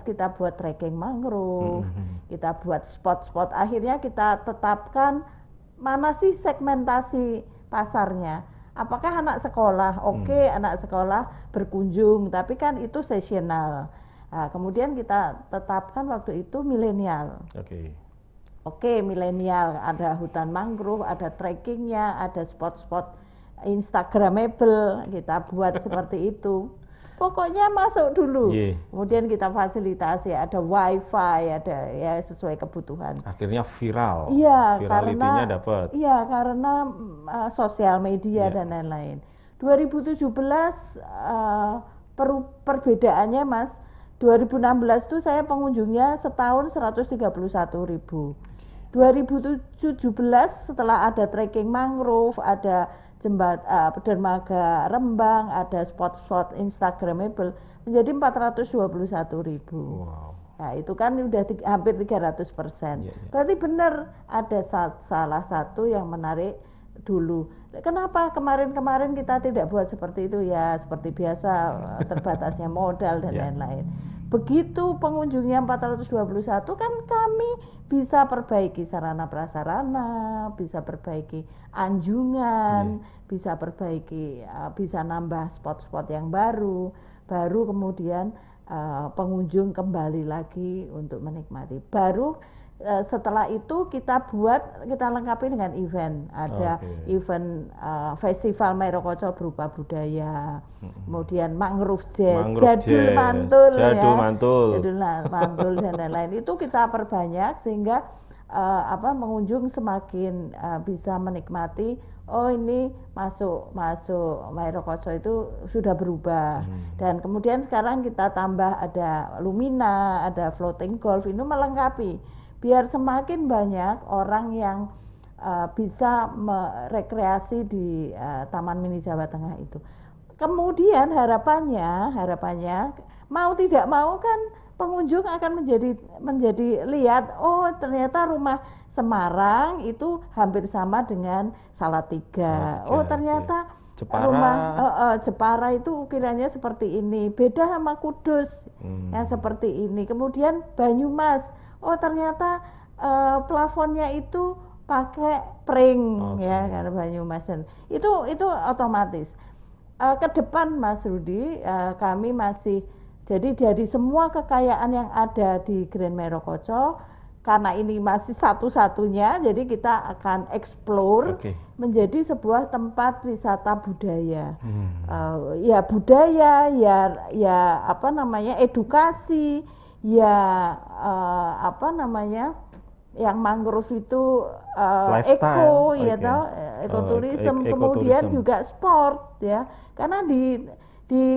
kita buat trekking mangrove, kita buat spot-spot. Akhirnya kita tetapkan mana sih segmentasi pasarnya. Apakah anak sekolah? Oke, anak sekolah berkunjung, tapi kan itu seasonal. Nah, kemudian kita tetapkan waktu itu milenial. Oke, milenial, ada hutan mangrove, ada trekkingnya, ada spot-spot instagramable, kita buat seperti itu. Pokoknya masuk dulu. Kemudian kita fasilitasi, ada wifi, ada ya sesuai kebutuhan. Akhirnya viral. Iya, viralitinya dapat. Iya, karena sosial media dan lain-lain. 2017 perbedaannya Mas, 2016 itu saya pengunjungnya setahun 131.000. 2017 setelah ada trekking mangrove, ada dermaga Rembang, ada spot-spot Instagramable menjadi 421.000. Wow. Nah itu kan udah hampir 300%. Berarti benar ada salah satu yang menarik dulu. Kenapa kemarin-kemarin kita tidak buat seperti itu? Ya seperti biasa, terbatasnya modal dan lain-lain. Begitu pengunjungnya 421 kan kami bisa perbaiki sarana prasarana, bisa perbaiki anjungan, bisa perbaiki, bisa nambah spot-spot yang baru kemudian pengunjung kembali lagi untuk menikmati. Baru setelah itu kita lengkapi dengan event. Ada event festival Mairokoco berupa budaya, kemudian mangrove jazz, jadul mantul dan lain-lain. Itu kita perbanyak sehingga pengunjung semakin bisa menikmati. Oh ini masuk Mairokoco itu sudah berubah. Dan kemudian sekarang kita tambah ada Lumina, ada floating golf, ini melengkapi biar semakin banyak orang yang bisa rekreasi di Taman Mini Jawa Tengah itu. Kemudian harapannya mau tidak mau kan pengunjung akan menjadi lihat, oh ternyata rumah Semarang itu hampir sama dengan Salatiga. Oh ternyata Jepara itu ukirannya seperti ini, beda sama Kudus yang seperti ini. Kemudian Banyumas, oh ternyata plafonnya itu pakai pring ya karena Banyumas, dan itu otomatis. Ke depan Mas Rudi, kami masih jadi dari semua kekayaan yang ada di Grand Mairokoco, karena ini masih satu-satunya, jadi kita akan explore menjadi sebuah tempat wisata budaya. Ya budaya, ya edukasi, ya yang mangrove itu ekoturism, kemudian juga sport ya. Karena di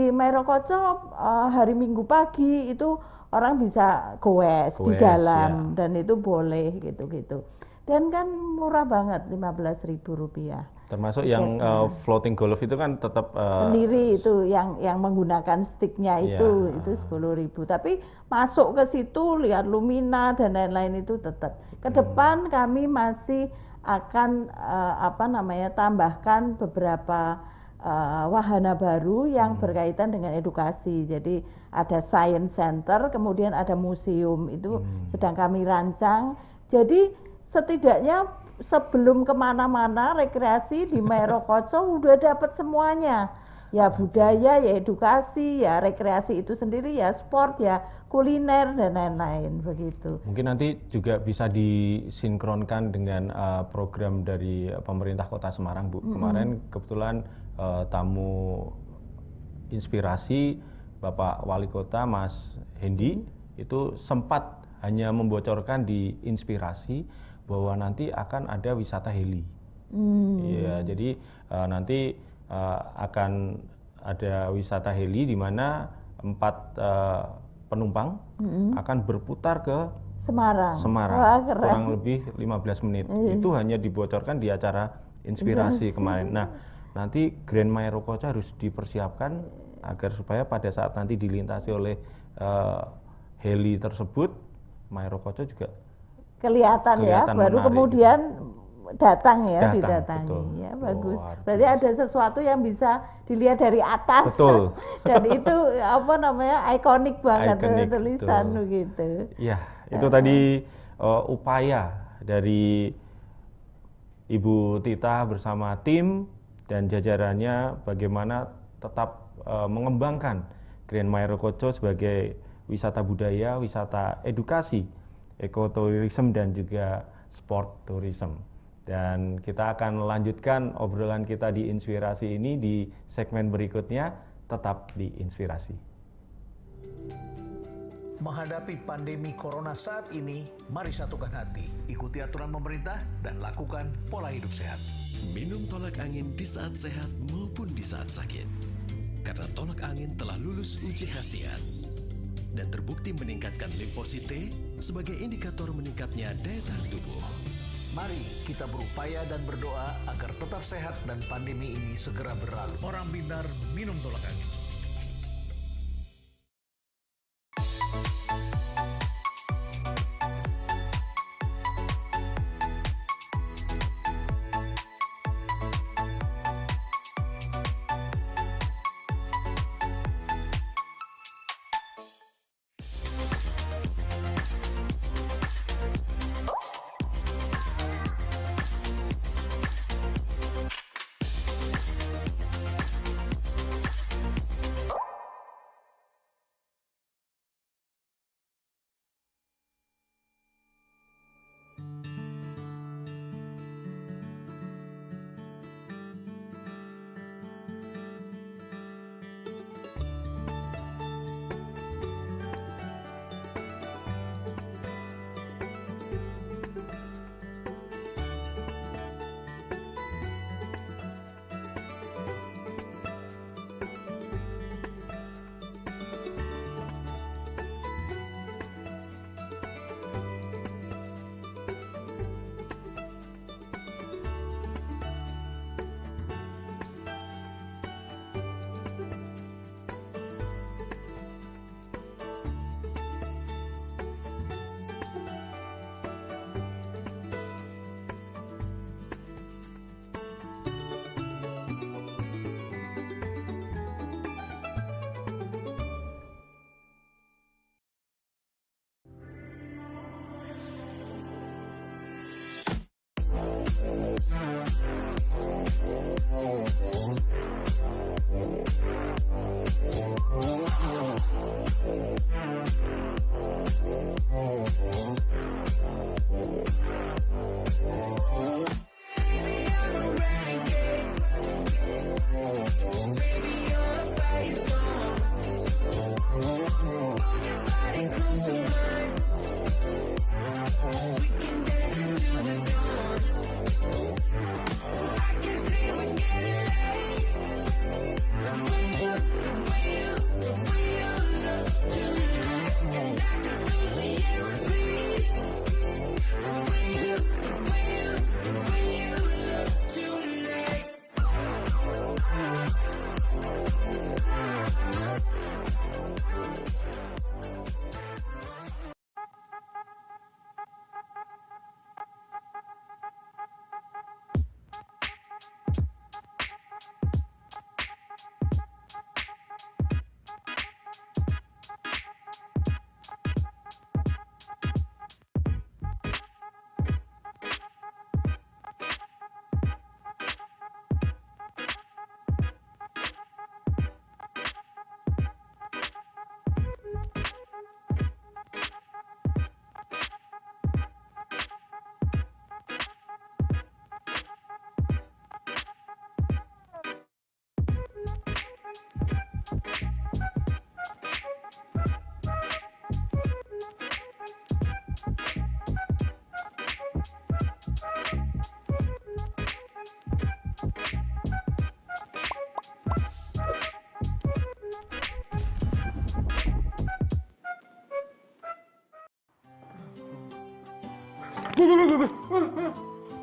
Mairokoco hari Minggu pagi itu orang bisa goes di dalam dan itu boleh gitu-gitu. Dan kan murah banget, Rp15.000. Termasuk yang floating golf itu kan tetap sendiri itu yang menggunakan sticknya itu 10.000. Tapi masuk ke situ lihat Lumina dan lain-lain itu tetap. Ke depan kami masih akan tambahkan beberapa wahana baru yang berkaitan dengan edukasi. Jadi ada science center, kemudian ada museum, itu sedang kami rancang. Jadi setidaknya sebelum kemana-mana rekreasi di Mairokoco udah dapat semuanya. Ya budaya, ya edukasi, ya rekreasi itu sendiri, ya sport, ya kuliner dan lain-lain begitu. Mungkin nanti juga bisa disinkronkan dengan program dari pemerintah Kota Semarang, Bu. Kemarin kebetulan tamu inspirasi Bapak Wali Kota Mas Hendi itu sempat hanya membocorkan di inspirasi bahwa nanti akan ada wisata heli. Ya, jadi nanti akan ada wisata heli di mana 4 penumpang akan berputar ke Semarang. Wah, keren. Kurang lebih 15 menit. Itu hanya dibocorkan di acara inspirasi kemarin. Nah, nanti Grand Mairokoco harus dipersiapkan agar supaya pada saat nanti dilintasi oleh heli tersebut, Mairokoco juga kelihatan ya, baru menarik. Kemudian didatangi. Betul. Ya bagus. Berarti ada sesuatu yang bisa dilihat dari atas. Betul. Dan itu ikonik banget tulisan begitu. Ya, itu tadi upaya dari Ibu Tita bersama tim dan jajarannya bagaimana tetap mengembangkan Grand Mairokoco sebagai wisata budaya, wisata edukasi, ekoturism dan juga sport tourism. Dan kita akan lanjutkan obrolan kita di Inspirasi ini di segmen berikutnya, tetap di Inspirasi. Menghadapi pandemi corona saat ini, mari satukan hati, ikuti aturan pemerintah dan lakukan pola hidup sehat. Minum tolak angin di saat sehat maupun di saat sakit. Karena tolak angin telah lulus uji khasiat dan terbukti meningkatkan limfosit T sebagai indikator meningkatnya daya tahan tubuh. Mari kita berupaya dan berdoa agar tetap sehat dan pandemi ini segera berlalu. Orang Pintar minum tolak angin.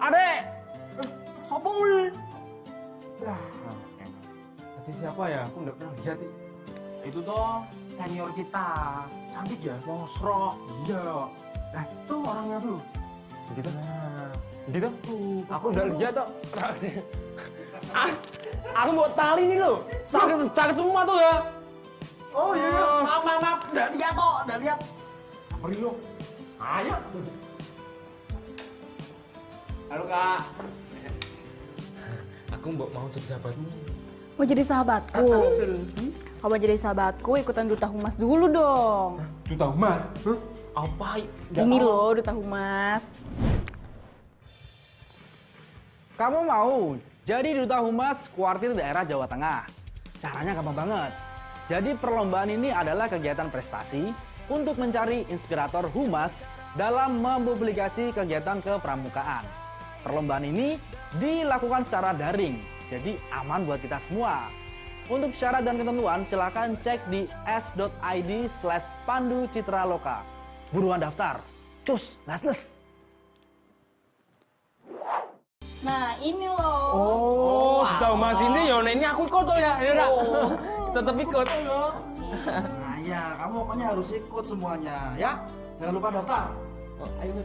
Adek! Sopo kuwi? Tadi siapa ya? Aku nggak pernah lihat. Itu toh senior kita. Cantik ya, mosro. Iya. Nah, itu orangnya tuh. Gitu. Gitu? Aku nggak lihat toh. Aku mau tali nih lo. Sakit semua tuh ya. Oh iya, maaf, udah lihat kok, udah lihat. Pergi lo. Ayo. Halo kak. Aku mau jadi sahabatmu. Mau jadi sahabatku? Kalau mau jadi sahabatku ikutan Duta Humas dulu dong. Duta Humas? Apa? Ini loh Duta Humas. Kamu mau jadi Duta Humas Kuartir Daerah Jawa Tengah? Caranya gampang banget. Jadi perlombaan ini adalah kegiatan prestasi untuk mencari inspirator humas dalam mempublikasi kegiatan kepramukaan. Perlombaan ini dilakukan secara daring, jadi aman buat kita semua. Untuk syarat dan ketentuan, silakan cek di s.id/Pandu Citra Loka. Buruan daftar. Cus, lasles. Nah, ini loh. Oh, sejauh mas ini ya, ini aku ikut tuh ya. Tetap ikut. Nah ya, kamu pokoknya harus ikut semuanya ya. Jangan lupa daftar. Ayo.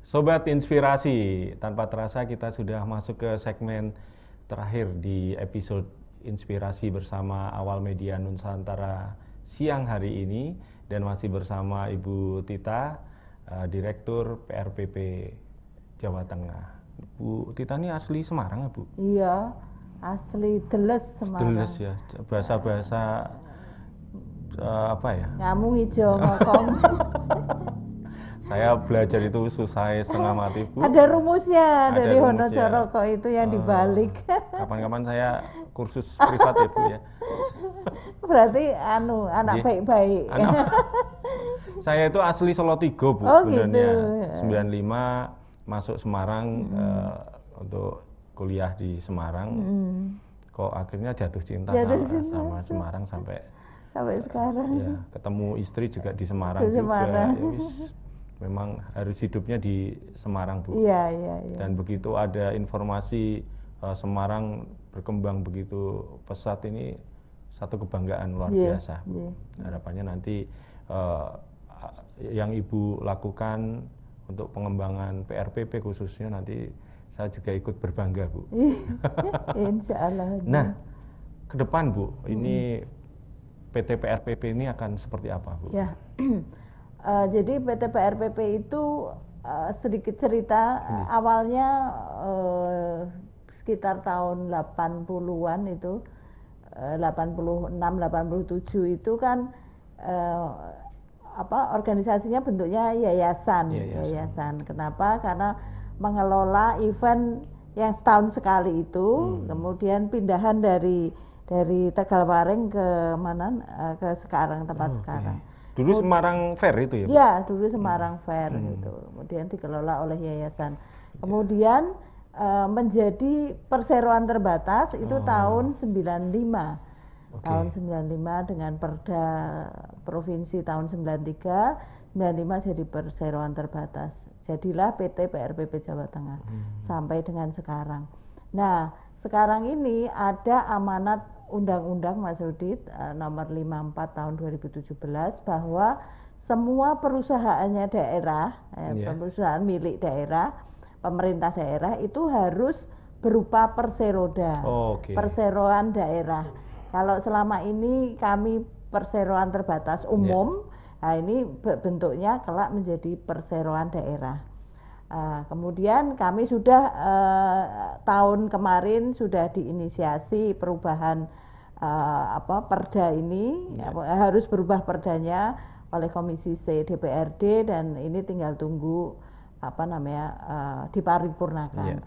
Sobat Inspirasi, tanpa terasa kita sudah masuk ke segmen terakhir di episode Inspirasi bersama Awal Media Nusantara siang hari ini, dan masih bersama Ibu Tita, Direktur PRPP Jawa Tengah. Bu Tita ini asli Semarang ya, Bu? Iya, asli Deles Semarang. Deles ya, bahasa-bahasa apa ya? Nyamung ijo ngokong. Saya belajar itu susah setengah mati, Bu. Ada rumusnya Ada dari rumusnya. Honocoroko itu yang dibalik. Kapan-kapan saya kursus privat ya, Bu ya. Berarti anak baik-baik. Saya itu asli Solo Tigo, Bu, Oh, sebenarnya. gitu. 95 masuk Semarang untuk kuliah di Semarang. Kok akhirnya jatuh cinta sama Semarang sampai sekarang. Ya, ketemu istri juga di Semarang Di Semarang. juga. Ya, wis, memang harus hidupnya di Semarang, Bu. Iya. Dan begitu ada informasi Semarang berkembang begitu pesat, ini satu kebanggaan luar biasa. Harapannya nanti yang Ibu lakukan untuk pengembangan PRPP khususnya, nanti saya juga ikut berbangga, Bu. Insya Allah. Nah, ke depan, Bu, ini PT PRPP ini akan seperti apa, Bu? Ya. Jadi PT PRPP itu sedikit cerita, awalnya sekitar tahun 80-an itu, 86, 87 itu kan organisasinya bentuknya yayasan. Kenapa? Karena mengelola event yang setahun sekali itu, kemudian pindahan dari Tegalwaring ke mana, ke sekarang, tempat sekarang. Dulu Semarang Fair itu ya, Bu? Ya, dulu Semarang Fair gitu. Kemudian dikelola oleh yayasan. Kemudian menjadi perseroan terbatas itu tahun 95. Tahun 95 dengan Perda Provinsi tahun 93, 95 jadi perseroan terbatas. Jadilah PT PRPP Jawa Tengah sampai dengan sekarang. Nah, sekarang ini ada amanat Undang-Undang Mas Rudit nomor 54 tahun 2017 bahwa semua perusahaannya daerah, perusahaan milik daerah, pemerintah daerah itu harus berupa perseroda, perseroan daerah. Kalau selama ini kami perseroan terbatas umum, nah ini bentuknya kelak menjadi perseroan daerah. Kemudian kami sudah tahun kemarin sudah diinisiasi perubahan perda ini, harus berubah perdanya oleh Komisi C DPRD, dan ini tinggal tunggu diparipurnakan.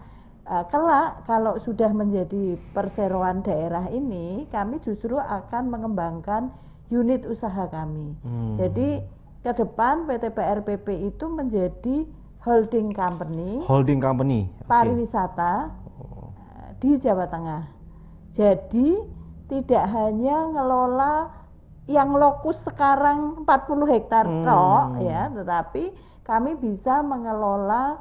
Kelak kalau sudah menjadi perseroan daerah ini, kami justru akan mengembangkan unit usaha kami. Jadi ke depan PT PRPP itu menjadi holding company pariwisata di Jawa Tengah. Jadi tidak hanya ngelola yang lokus sekarang 40 hektar tok ya, tetapi kami bisa mengelola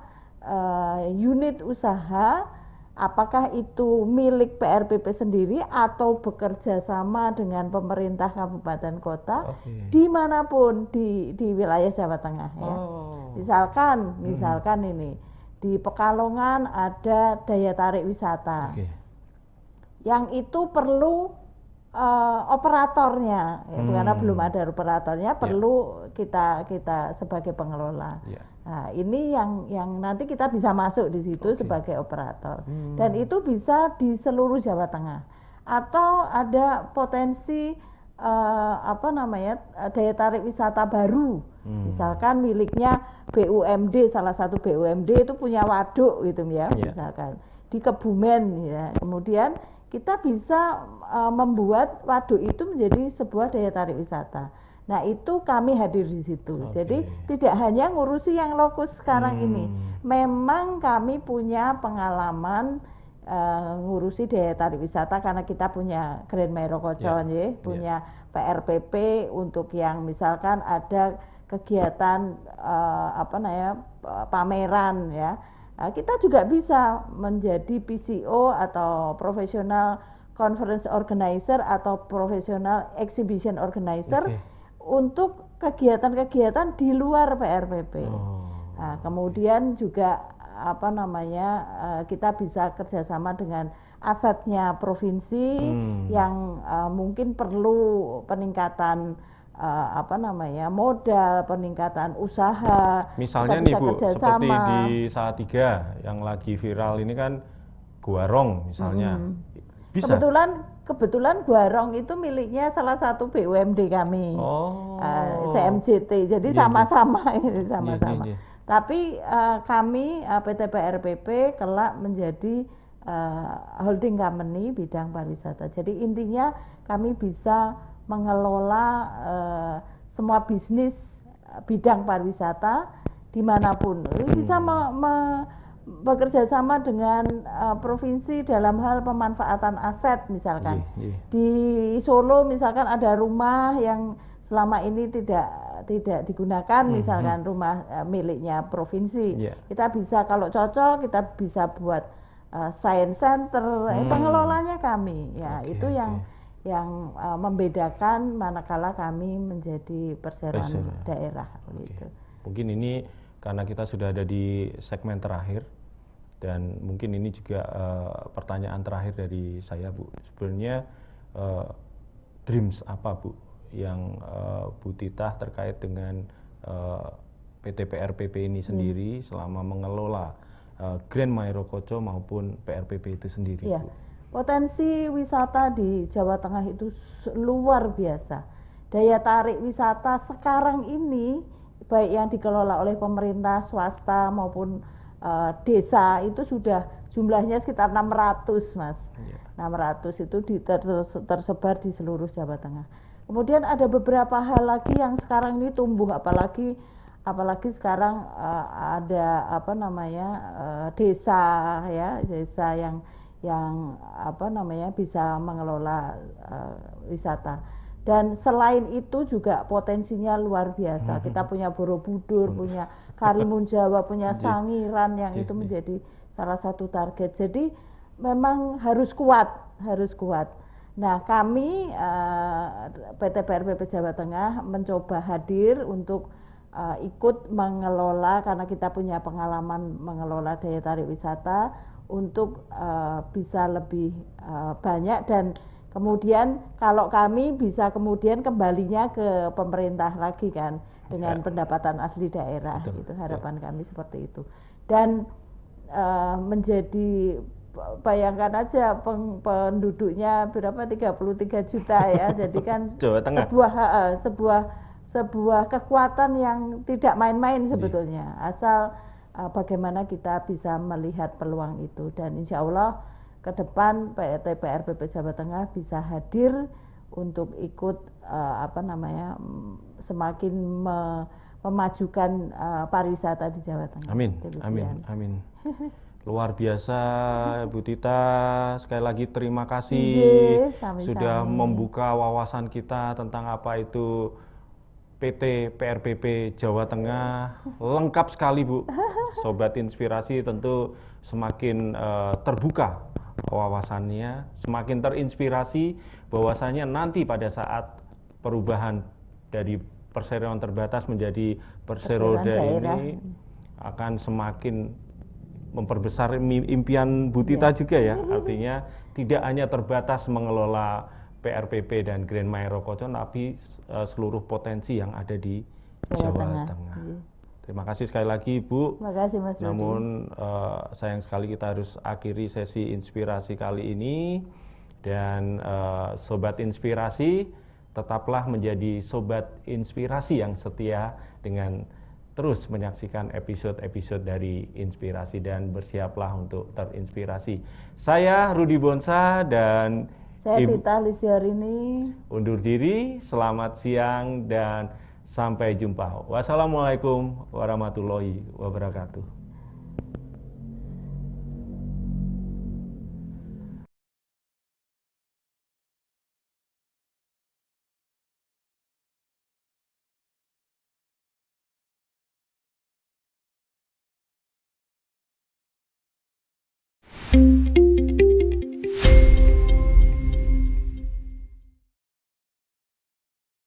unit usaha, apakah itu milik PRPP sendiri atau bekerja sama dengan pemerintah kabupaten kota dimanapun di wilayah Jawa Tengah ya. Misalkan ini di Pekalongan ada daya tarik wisata, yang itu perlu operatornya, karena belum ada operatornya, perlu kita sebagai pengelola. Nah, ini yang nanti kita bisa masuk di situ sebagai operator, dan itu bisa di seluruh Jawa Tengah. Atau ada potensi daya tarik wisata baru. Misalkan miliknya BUMD, salah satu BUMD itu punya waduk gitu ya, misalkan di Kebumen ya. Kemudian kita bisa membuat waduk itu menjadi sebuah daya tarik wisata. Nah, itu kami hadir di situ. Jadi tidak hanya ngurusi yang lokus sekarang ini. Memang kami punya pengalaman ngurusi daya tarik wisata karena kita punya Grand Mairokocon punya PRPP untuk yang misalkan ada kegiatan pameran ya. Kita juga bisa menjadi PCO atau professional conference organizer atau professional exhibition organizer untuk kegiatan-kegiatan di luar PRPP. Nah, kemudian juga kita bisa kerjasama dengan asetnya provinsi yang mungkin perlu peningkatan modal, peningkatan usaha. Misalnya nih Bu, seperti di Salatiga yang lagi viral ini kan Guarong misalnya. Bisa. Kebetulan Guarong itu miliknya salah satu BUMD kami, CMJT. Jadi sama-sama. Tapi kami PT PRPP kelak menjadi holding company bidang pariwisata. Jadi intinya kami bisa mengelola semua bisnis bidang pariwisata dimanapun. Bisa bekerja sama dengan provinsi dalam hal pemanfaatan aset misalkan. Di Solo misalkan ada rumah yang selama ini tidak digunakan, misalkan rumah miliknya provinsi. Kita bisa kalau cocok kita bisa buat science center, pengelolanya kami. Ya, itu yang membedakan manakala kami menjadi perseroan daerah gitu. Mungkin ini karena kita sudah ada di segmen terakhir dan mungkin ini juga pertanyaan terakhir dari saya Bu. Sebenarnya dreams apa Bu yang Bu Titah terkait dengan PT PRPP ini sendiri selama mengelola Grand Mairokocon maupun PRPP itu sendiri Bu? Potensi wisata di Jawa Tengah itu luar biasa. Daya tarik wisata sekarang ini baik yang dikelola oleh pemerintah, swasta maupun desa itu sudah jumlahnya sekitar 600 Mas. 600 itu tersebar di seluruh Jawa Tengah. Kemudian ada beberapa hal lagi yang sekarang ini tumbuh, apalagi sekarang ada desa ya, desa yang bisa mengelola wisata. Dan selain itu juga potensinya luar biasa. Kita punya Borobudur, punya Karimun Jawa, punya Sangiran yang itu menjadi salah satu target. Jadi memang harus kuat. Nah, kami PT PRPP Jawa Tengah mencoba hadir untuk ikut mengelola karena kita punya pengalaman mengelola daya tarik wisata untuk bisa lebih banyak dan kemudian kalau kami bisa kemudian kembalinya ke pemerintah lagi kan dengan pendapatan asli daerah gitu. Harapan kami seperti itu. Dan menjadi bayangkan aja penduduknya berapa 33 juta ya. Jadi kan sebuah kekuatan yang tidak main-main sebetulnya. Asal bagaimana kita bisa melihat peluang itu dan insya Allah ke depan PT PRPP Jawa Tengah bisa hadir untuk ikut semakin memajukan pariwisata di Jawa Tengah. Amin. Luar biasa Bu Titah, sekali lagi terima kasih sudah membuka wawasan kita tentang apa itu PT PRPP Jawa Tengah. Lengkap sekali Bu. Sobat Inspirasi tentu semakin terbuka wawasannya, semakin terinspirasi bahwasanya nanti pada saat perubahan dari perseroan terbatas menjadi perseroda ini akan semakin memperbesar impian Bu Titah juga ya. Artinya tidak hanya terbatas mengelola PRPP dan Grand Mairokocon, tapi seluruh potensi yang ada di Jawa Tengah. Terima kasih sekali lagi Bu. Terima kasih Mas Rudi. Namun sayang sekali kita harus akhiri sesi inspirasi kali ini dan Sobat Inspirasi tetaplah menjadi sobat inspirasi yang setia dengan terus menyaksikan episode-episode dari Inspirasi dan bersiaplah untuk terinspirasi. Saya Rudi Bonsa dan saya Tita Lisyarini undur diri, selamat siang dan sampai jumpa. Wassalamualaikum warahmatullahi wabarakatuh. Thank you.